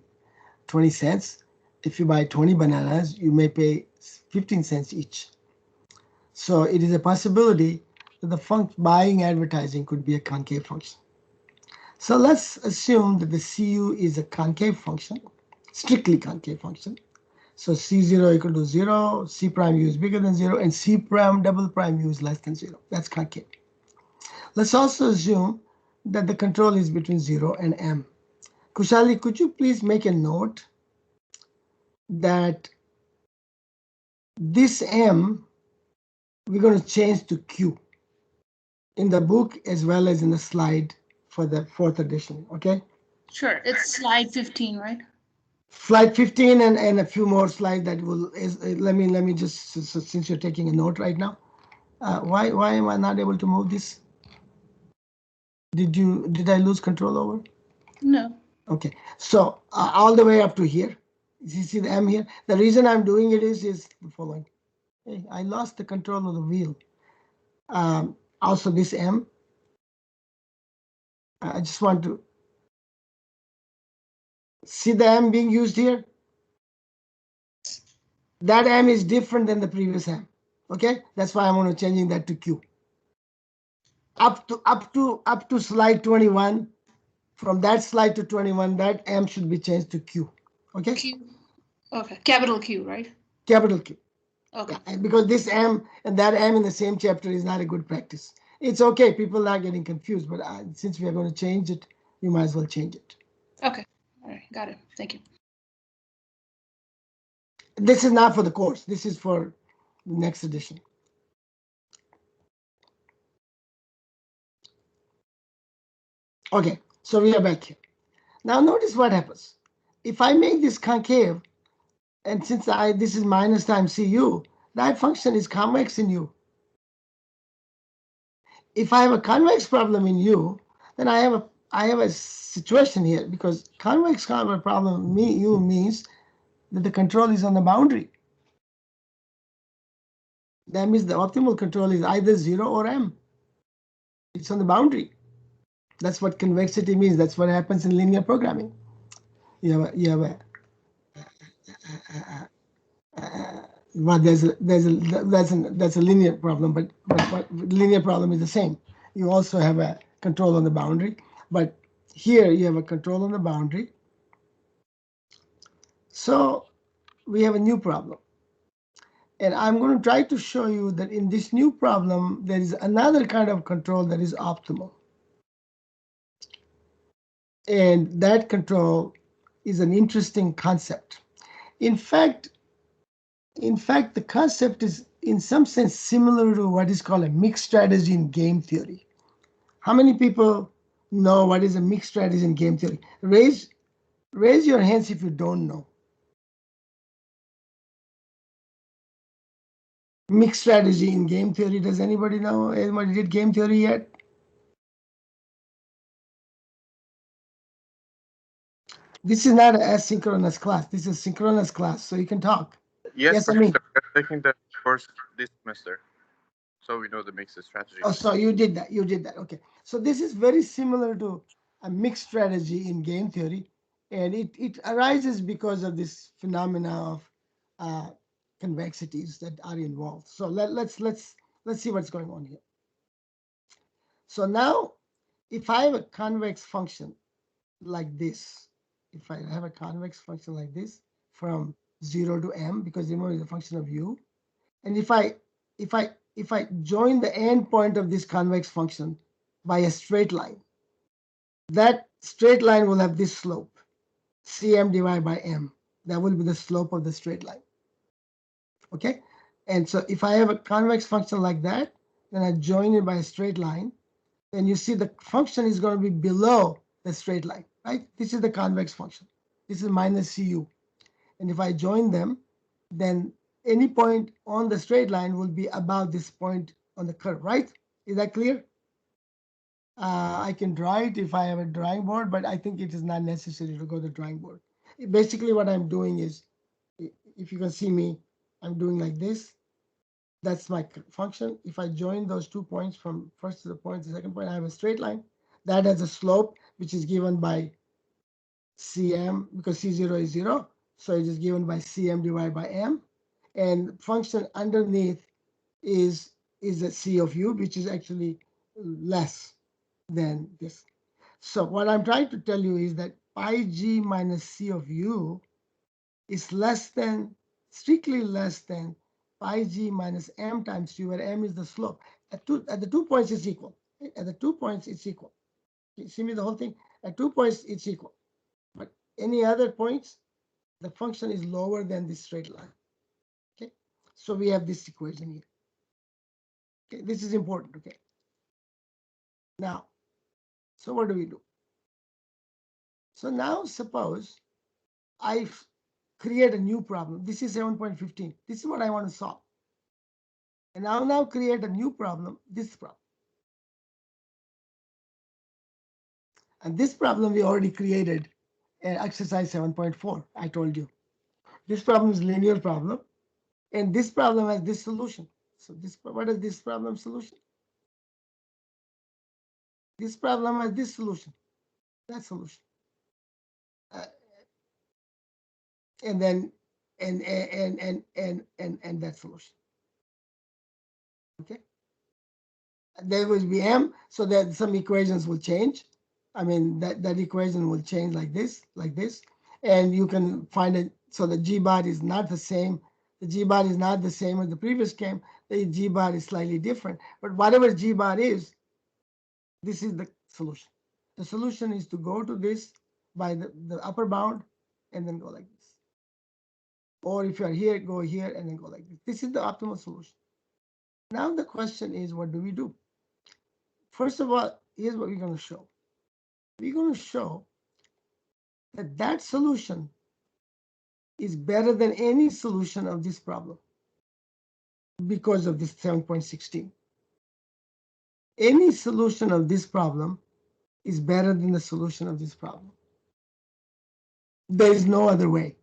20 cents. If you buy 20 bananas, you may pay 15 cents each. So it is a possibility that the buying advertising could be a concave function. So let's assume that the CU is a concave function, strictly concave function. So C0 equal to 0, C prime U is bigger than 0, and C prime double prime U is less than 0. That's concave. Let's also assume that the control is between 0 and M. Kushali, could you please make a note that this M we're going to change to Q in the book as well as in the slide for the fourth edition, okay? Sure. It's slide 15, right? Slide 15 and a few more slides that will, let me just, so since you're taking a note right now, why am I not able to move this? Did I lose control over? No. Okay, so all the way up to here, you see the M here? The reason I'm doing it is the following. Hey, I lost the control of the wheel. Also this M, I just want to see the M being used here. That M is different than the previous M. Okay, that's why I'm going to changing that to Q. Up to slide 21. From that slide to 21, that M should be changed to Q. Okay. Q. Okay. Capital Q, right? Capital Q. Okay. Yeah, because this M and that M in the same chapter is not a good practice. It's okay, people are getting confused, but since we are going to change it, we might as well change it. Okay. All right. Got it. Thank you. This is not for the course. This is for the next edition. Okay, so we are back here. Now notice what happens. If I make this concave, and since this is minus times Cu, that function is convex in U. If I have a convex problem in U, then I have a situation here because convex problem U means that the control is on the boundary. That means the optimal control is either 0 or M. It's on the boundary. That's what convexity means. That's what happens in linear programming. Well, that's a linear problem, but linear problem is the same. You also have a control on the boundary, but here you have a control on the boundary. So we have a new problem. And I'm going to try to show you that in this new problem, there is another kind of control that is optimal. And that control is an interesting concept. In fact, the concept is in some sense similar to what is called a mixed strategy in game theory. How many people know what is a mixed strategy in game theory? Raise your hands if you don't know. Mixed strategy in game theory. Does anybody know? Anybody did game theory yet? This is not an asynchronous class. This is a synchronous class, so you can talk. Yes, Yes, I mean. Professor. We're taking the course this semester, so we know the mixed Oh, strategies. so you did that. You did that. Okay. So this is very similar to a mixed strategy in game theory, and it arises because of this phenomena of uh, convexities that are involved. So let's see what's going on here. So now, if I have a convex function, like this, if I have a convex function like this from 0 to m, because remember it's a function of u, and if I join the end point of this convex function by a straight line, that straight line will have this slope, cm divided by m. That will be the slope of the straight line. Okay, and so if I have a convex function like that, then I join it by a straight line, then you see the function is going to be below the straight line, right? This is the convex function. This is minus cu. And if I join them, then any point on the straight line will be above this point on the curve, right? Is that clear? I can draw it if I have a drawing board, but I think it is not necessary to go to the drawing board. Basically, what I'm doing is, if you can see me, I'm doing like this. That's my function. If I join those 2 points from first to the point to the second point, I have a straight line. That has a slope, which is given by Cm, because C0 is 0. So it is given by Cm divided by m. And function underneath is a C of u, which is actually less than this. So what I'm trying to tell you is that pi g minus C of u is less than, strictly less than pi g minus m times u, where m is the slope. At the 2 points, it's equal. At the 2 points, it's equal. You see me the whole thing? At 2 points, it's equal. But any other points, the function is lower than this straight line. Okay, so we have this equation here. Okay, this is important. Okay, now, so what do we do? So now suppose I create a new problem. This is 7.15. This is what I want to solve. And I'll now create a new problem, this problem. And this problem we already created in exercise 7.4, I told you. This problem is linear problem, and this problem has this solution. So this, what is this problem solution? This problem has this solution, that solution. And then and that solution. Okay. There will be m, so that some equations will change. I mean that equation will change like this, and you can find it. So the g bar is not the same. The g bar is not the same as the previous came. The g bar is slightly different, but whatever g bar is, this is the solution. The solution is to go to this by the upper bound and then go like this. Or if you are here, go here and then go like this. This is the optimal solution. Now the question is, what do we do? First of all, here's what we're going to show. We're going to show that that solution is better than any solution of this problem because of this 7.16. Any solution of this problem is better than the solution of this problem. There is no other way.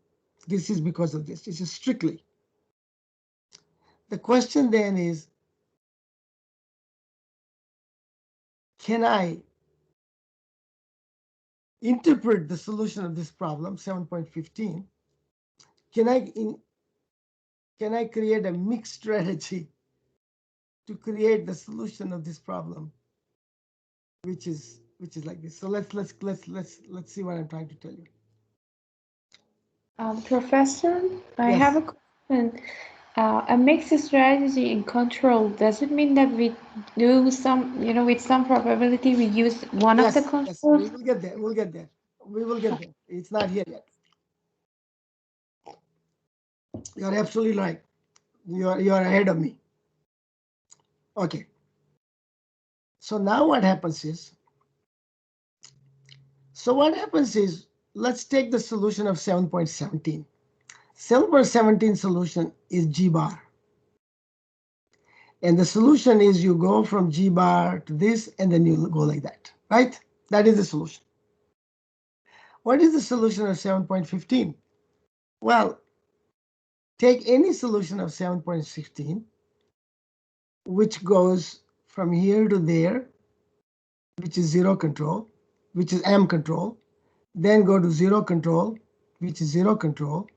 This is because of this. This is strictly. The question then is, can I interpret the solution of this problem, 7.15? Can I create a mixed strategy to create the solution of this problem, which is like this? So let's see what I'm trying to tell you. Professor, I Yes. have a question. A mixed strategy in control, does it mean that we do some, with some probability we use one of the Yes, yes, we controls? will get there. We'll get there. We will get there. It's not here yet. You're absolutely right. You're ahead of me. Okay. So now what happens is, let's take the solution of 7.17. 7.17 solution is G bar. And the solution is you go from G bar to this, and then you go like that, right? That is the solution. What is the solution of 7.15? Well, take any solution of 7.16, which goes from here to there, which is zero control, which is M control, then go to zero control, which is zero control,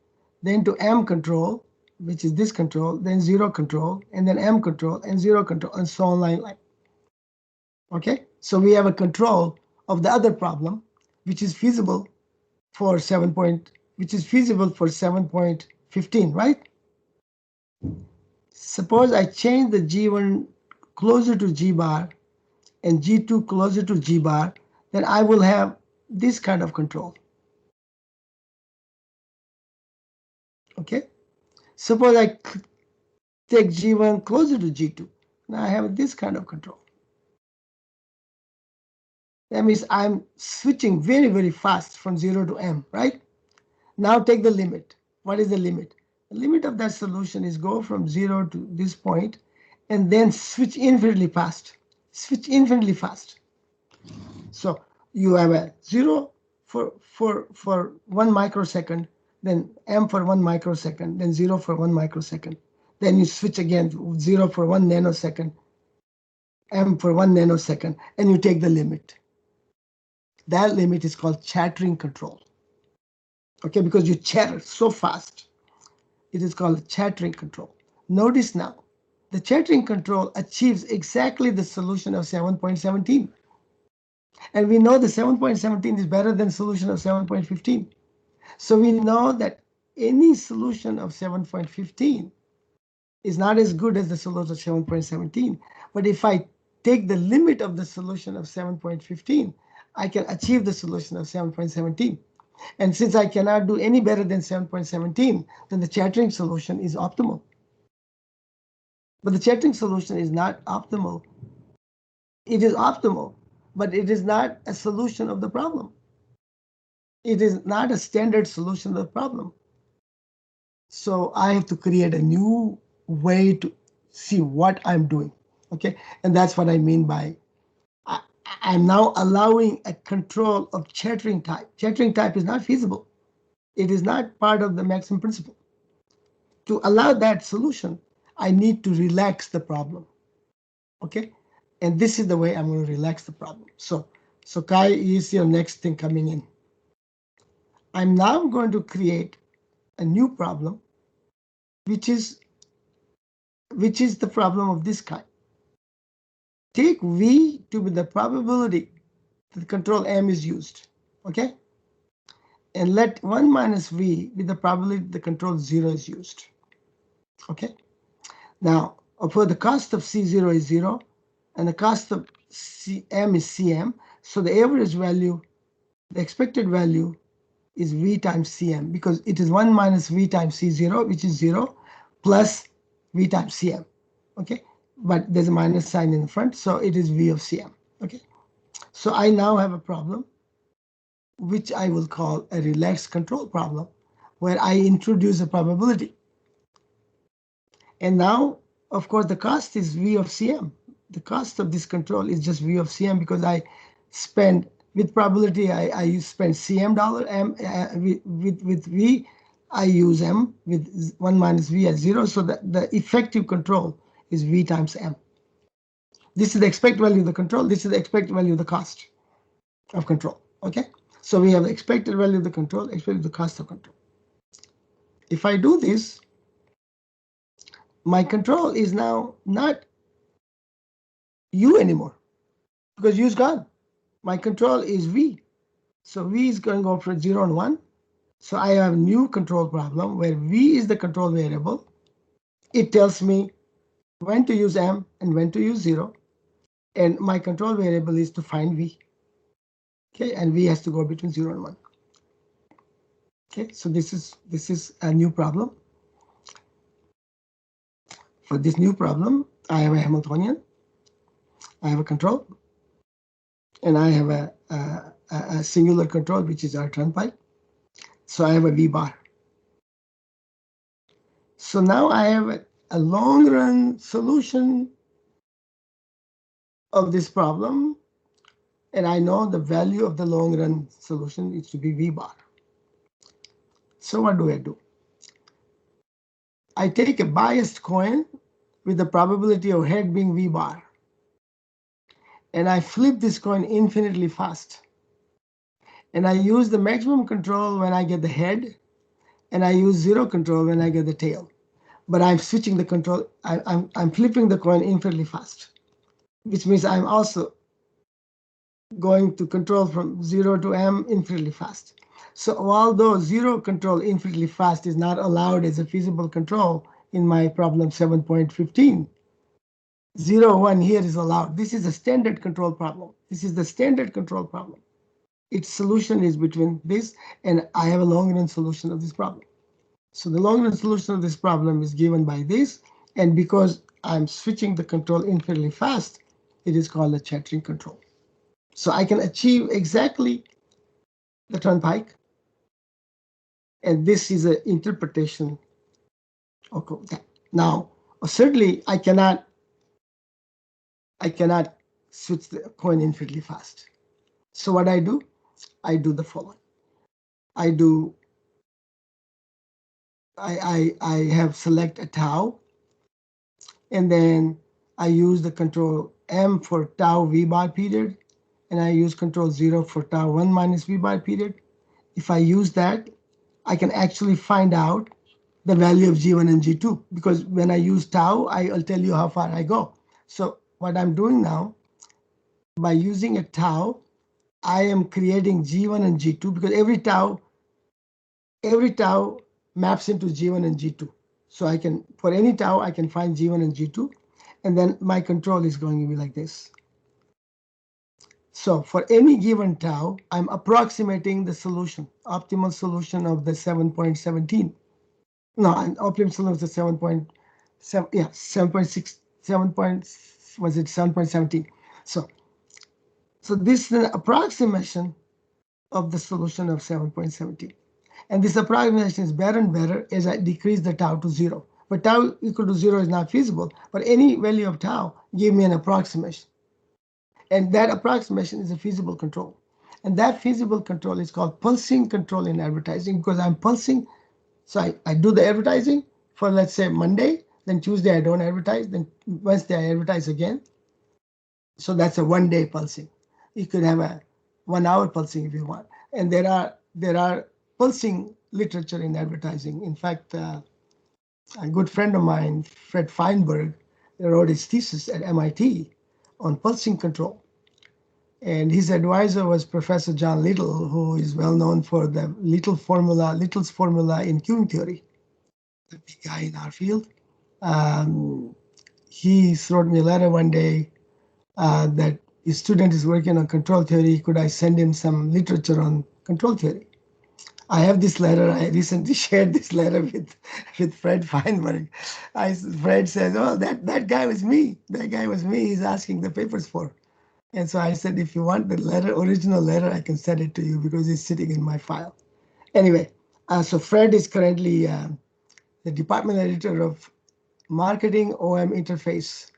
then to M control, which is this control, then zero control, and then M control, and zero control, and so on line. Okay, so we have a control of the other problem, which is feasible for 7.15, right? Suppose I change the G1 closer to G bar and G2 closer to G bar, then I will have this kind of control. Okay? Suppose I take G1 closer to G2. Now I have this kind of control. That means I'm switching very, very fast from 0 to M, right? Now take the limit. What is the limit? The limit of that solution is go from 0 to this point and then switch infinitely fast. Switch infinitely fast. So you have a 0 for 1 microsecond, then M for 1 microsecond, then 0 for 1 microsecond. Then you switch again, 0 for 1 nanosecond, M for 1 nanosecond, and you take the limit. That limit is called chattering control. Okay, because you chatter so fast. It is called chattering control. Notice now, the chattering control achieves exactly the solution of 7.17. And we know the 7.17 is better than solution of 7.15. So we know that any solution of 7.15 is not as good as the solution of 7.17. But if I take the limit of the solution of 7.15, I can achieve the solution of 7.17. And since I cannot do any better than 7.17, then the chattering solution is optimal. But the chattering solution is not optimal. It is optimal, but it is not a solution of the problem. It is not a standard solution of the problem. So I have to create a new way to see what I'm doing. Okay, and that's what I mean by I'm now allowing a control of chattering type. Chattering type is not feasible. It is not part of the maximum principle. To allow that solution, I need to relax the problem. Okay, and this is the way I'm going to relax the problem. So Kai is your next thing coming in. I'm now going to create a new problem, which is the problem of this kind. Take V to be the probability that control M is used, okay? And let 1 minus V be the probability the control 0 is used, okay? Now, for the cost of C0 is 0, and the cost of M is Cm, so the average value, the expected value is V times Cm, because it is 1 minus V times C0, which is 0, plus V times Cm, okay? But there's a minus sign in the front, so it is V of Cm, okay? So I now have a problem, which I will call a relaxed control problem, where I introduce a probability. And now, of course, the cost is V of Cm. The cost of this control is just V of Cm, because I spend, with probability, I spend Cm dollar, M, with V, I use M, with 1 minus V at 0, so that the effective control is V times M. This is the expected value of the control. This is the expected value of the cost of control, okay? So we have the expected value of the control, expected the cost of control. If I do this, my control is now not U anymore, because U is gone. My control is V. So V is going to go from 0 and 1. So I have a new control problem where V is the control variable. It tells me when to use M and when to use 0. And my control variable is to find V. Okay, and V has to go between 0 and 1. Okay, so this is a new problem. For this new problem, I have a Hamiltonian, I have a control, and I have a singular control, which is our turnpike. So I have a V bar. So now I have a long run solution of this problem, and I know the value of the long run solution is to be V bar. So what do? I take a biased coin with the probability of head being V bar, and I flip this coin infinitely fast. And I use the maximum control when I get the head, and I use 0 control when I get the tail. But I'm switching the control, I'm flipping the coin infinitely fast, which means I'm also going to control from 0 to m infinitely fast. So although zero control infinitely fast is not allowed as a feasible control in my problem 7.15, 0, 1 here is allowed. This is a standard control problem. This is the standard control problem. Its solution is between this, and I have a long-run solution of this problem. So the long-run solution of this problem is given by this, and because I'm switching the control infinitely fast, it is called a chattering control. So I can achieve exactly the turnpike, and this is an interpretation of that. Now, certainly I cannot switch the coin infinitely fast. So what I do the following. I do I have select a tau, and then I use the control M for tau v bar period, and I use control 0 for tau 1 minus v bar period. If I use that, I can actually find out the value of G1 and G2, because when I use tau, I'll tell you how far I go. So what I'm doing now, by using a tau, I am creating G1 and G2, because every tau maps into G1 and G2. So I can, for any tau, I can find G1 and G2, and then my control is going to be like this. So for any given tau, I'm approximating the solution, optimal solution of the 7.17. No, an optimal solution of the 7.7, yeah, 7.6, 7. Was it 7.17? So this is an approximation of the solution of 7.17. And this approximation is better and better as I decrease the tau to 0. But tau equal to 0 is not feasible, but any value of tau give me an approximation. And that approximation is a feasible control. And that feasible control is called pulsing control in advertising, because I'm pulsing. So I do the advertising for, let's say, Monday, then Tuesday I don't advertise, then Wednesday I advertise again. So that's a 1 day pulsing. You could have a 1 hour pulsing if you want. And there are pulsing literature in advertising. In fact, a good friend of mine, Fred Feinberg, wrote his thesis at MIT on pulsing control. And his advisor was Professor John Little, who is well known for the Little's formula in queuing theory, the big guy in our field. He wrote me a letter one day that his student is working on control theory. Could I send him some literature on control theory? I have this letter. I recently shared this letter with Fred Feinberg. Fred says, "Oh, that guy was me. That guy was me. He's asking the papers for." And so I said, if you want the original letter, I can send it to you because it's sitting in my file. Anyway, so Fred is currently the department editor of marketing OM interface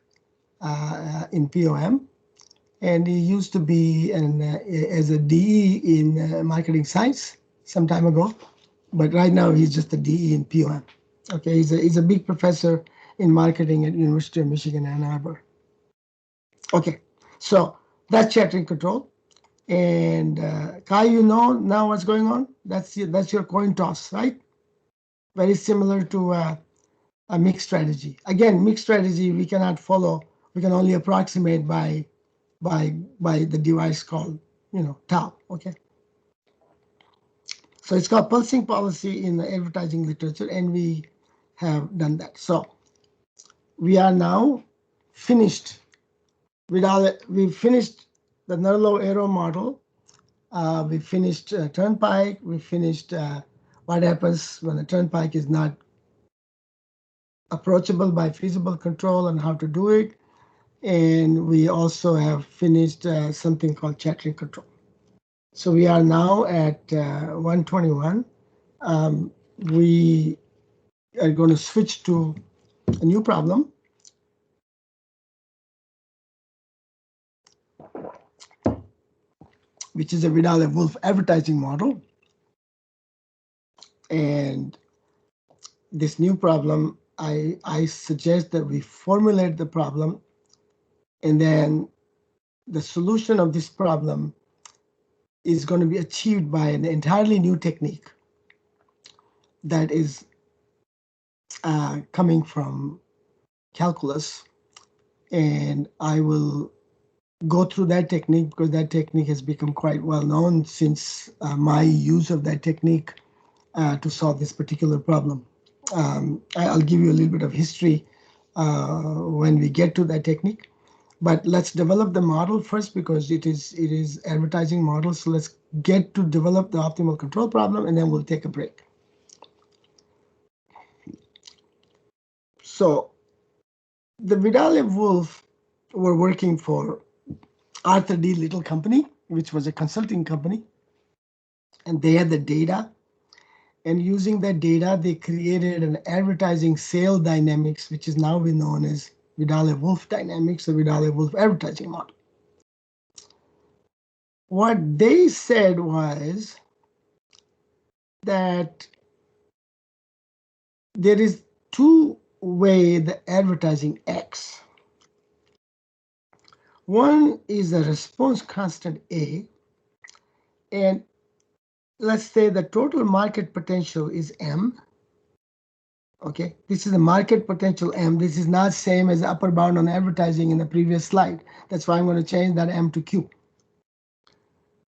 in POM. And he used to be as a DE in marketing science some time ago. But right now he's just a DE in POM. Okay, he's a big professor in marketing at University of Michigan, Ann Arbor. Okay, so that's chattering control. And Kai, you know now what's going on? That's your coin toss, right? Very similar to a mixed strategy. Again, mixed strategy we cannot follow. We can only approximate by the device called tau. Okay. So it's called pulsing policy in the advertising literature, and we have done that. So we are now finished we've finished the Nerlow arrow model. We finished Turnpike. We finished what happens when the Turnpike is not approachable by feasible control and how to do it. And we also have finished something called chattering control. So we are now at 121. We are going to switch to a new problem. Which is a Vidal-Wolf advertising model. And this new problem, I suggest that we formulate the problem, and then the solution of this problem is going to be achieved by an entirely new technique that is coming from calculus. And I will go through that technique because that technique has become quite well known since my use of that technique to solve this particular problem. I'll give you a little bit of history when we get to that technique. But let's develop the model first because it is advertising model. So let's get to develop the optimal control problem and then we'll take a break. So the Vidal and Wolf were working for Arthur D. Little Company, which was a consulting company. And they had the data. And using that data, they created an advertising sale dynamics, which is now known as Vidal and Wolf dynamics or Vidal and Wolf advertising model. What they said was that there is two ways the advertising acts. One is a response constant A, and let's say the total market potential is M. Okay, this is the market potential M. This is not same as the upper bound on advertising in the previous slide. That's why I'm going to change that M to Q.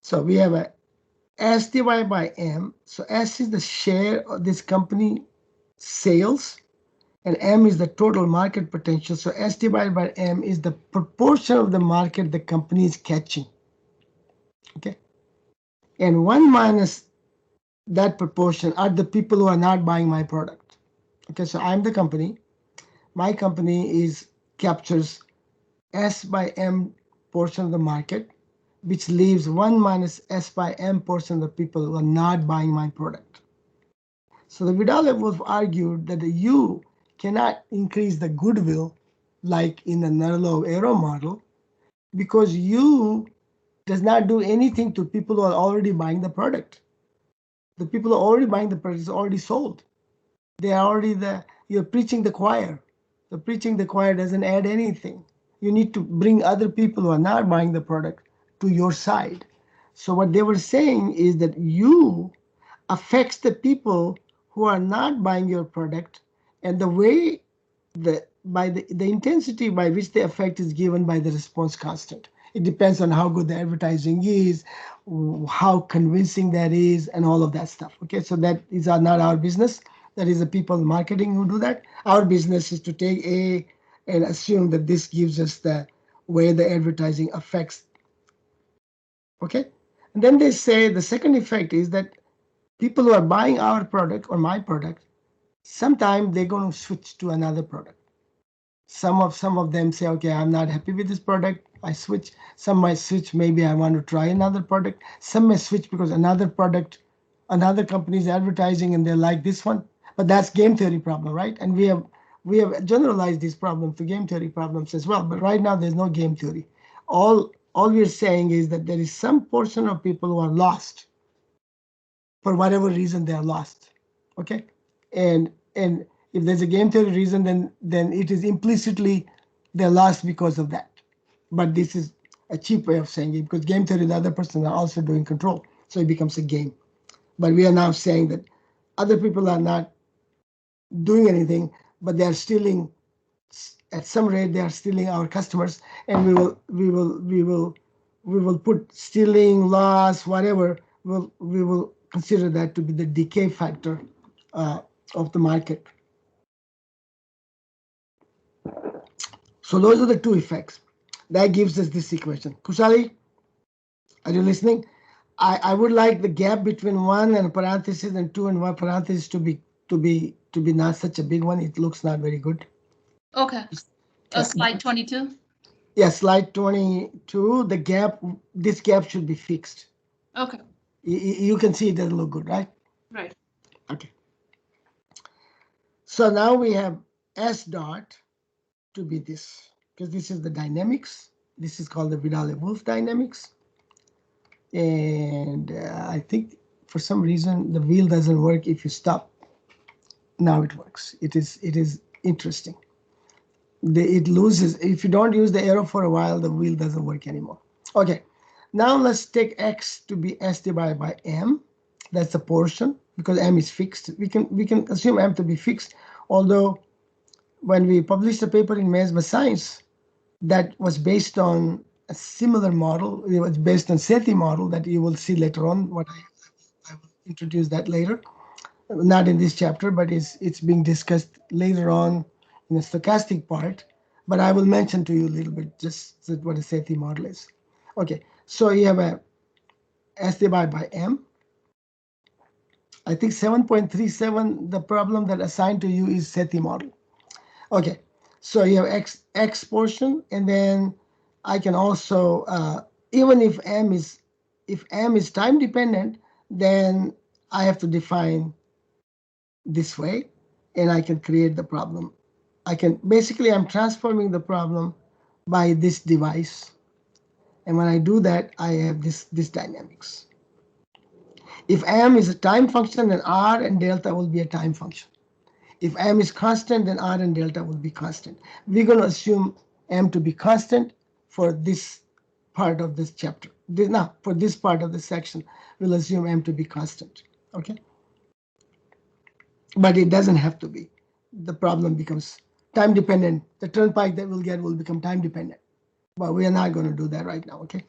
So we have a S divided by M. So S is the share of this company sales, and M is the total market potential. So S divided by M is the proportion of the market the company is catching. Okay. And 1 minus that proportion are the people who are not buying my product. Okay, so I'm the company. My company captures S by M portion of the market, which leaves 1 minus S by M portion of the people who are not buying my product. So the Vidal and Wolf argued that you cannot increase the goodwill like in the Nerlow-Arrow model because you does not do anything to people who are already buying the product. The people who are already buying the product is already sold. They are already there. You're preaching the choir. The preaching the choir doesn't add anything. You need to bring other people who are not buying the product to your side. So what they were saying is that you affects the people who are not buying your product, and the way the intensity by which the effect is given by the response constant. It depends on how good the advertising is, how convincing that is, and all of that stuff. Okay, so that is not our business. That is the people in marketing who do that. Our business is to take A and assume that this gives us the way the advertising affects. Okay, and then they say the second effect is that people who are buying our product or my product, sometimes they're going to switch to another product. Some of them say, okay, I'm not happy with this product, I switch. Some might switch, maybe I want to try another product. Some may switch because another company is advertising and they like this one. But that's game theory problem, right? And we have generalized these problems to game theory problems as well. But right now there's no game theory. All we're saying is that there is some portion of people who are lost for whatever reason they are lost. Okay, and if there's a game theory reason, then it is implicitly they're lost because of that. But this is a cheap way of saying it because game theory, the other person are also doing control, so it becomes a game. But we are now saying that other people are not doing anything, but they are stealing. At some rate, they are stealing our customers, and we will put stealing, loss, whatever. We will consider that to be the decay factor of the market. So those are the two effects. That gives us this equation. Kushali, are you listening? I would like the gap between 1 and parenthesis and 2 and 1 parenthesis to be not such a big one. It looks not very good. Okay. Slide 22. Yeah, slide 22. The gap, this gap should be fixed. Okay. You can see it doesn't look good, right? Right. Okay. So now we have S dot to be this, because this is the dynamics. This is called the Vidal-Wolf dynamics. And I think for some reason the wheel doesn't work if you stop. Now it works. It is interesting. It loses, if you don't use the arrow for a while, the wheel doesn't work anymore. Okay, now let's take X to be S divided by M. That's the portion because M is fixed. We can assume M to be fixed, although when we published the paper in Management Science, that was based on a similar model. It was based on Sethi model that you will see later on. I will introduce that later. Not in this chapter, but it's being discussed later on in the stochastic part. But I will mention to you a little bit just what a Sethi model is. Okay, so you have a S divided by M. I think 7.37, the problem that assigned to you is Sethi model. Okay, so you have x portion, and then I can also, even if m is time dependent, then I have to define this way, and I can create the problem. Basically, I'm transforming the problem by this device. And when I do that, I have this dynamics. If m is a time function, then r and delta will be a time function. If m is constant, then r and delta will be constant. We're going to assume m to be constant for this part of this chapter. Now, for this part of the section, we'll assume m to be constant. Okay? But it doesn't have to be. The problem becomes time dependent. The turnpike that we'll get will become time dependent. But we are not going to do that right now. Okay?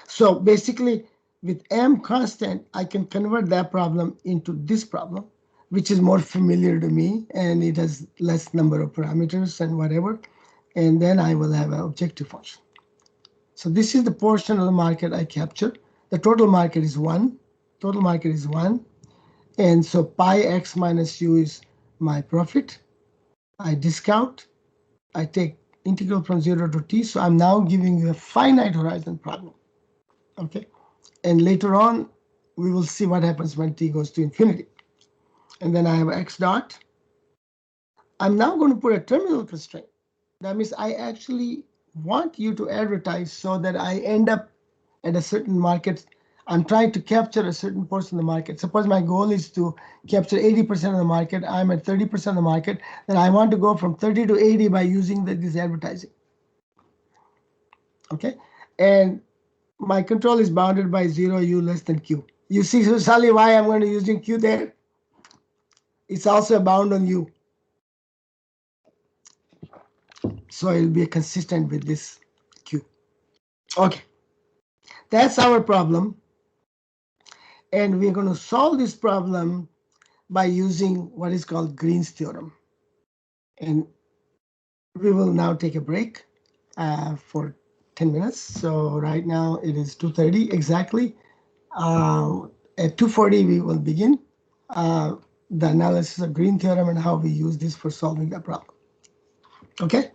So basically, with m constant, I can convert that problem into this problem, which is more familiar to me, and it has less number of parameters and whatever. And then I will have an objective function. So this is the portion of the market I capture. The total market is 1. Total market is 1. And so pi x minus u is my profit. I discount. I take integral from 0 to t. So I'm now giving you a finite horizon problem. Okay. And later on, we will see what happens when t goes to infinity. And then I have x dot. I'm now going to put a terminal constraint. That means I actually want you to advertise so that I end up at a certain market. I'm trying to capture a certain portion of the market. Suppose my goal is to capture 80% of the market. I'm at 30% of the market. Then I want to go from 30 to 80 by using this advertising. Okay. And my control is bounded by 0 u less than q. You see, Sally, why I'm going to using q there? It's also a bound on u. So it'll be consistent with this q. Okay. That's our problem. And we're going to solve this problem by using what is called Green's theorem. And we will now take a break for 10 minutes. So right now it is 2:30 exactly. At 2:40 we will begin the analysis of Green theorem and how we use this for solving the problem. Okay?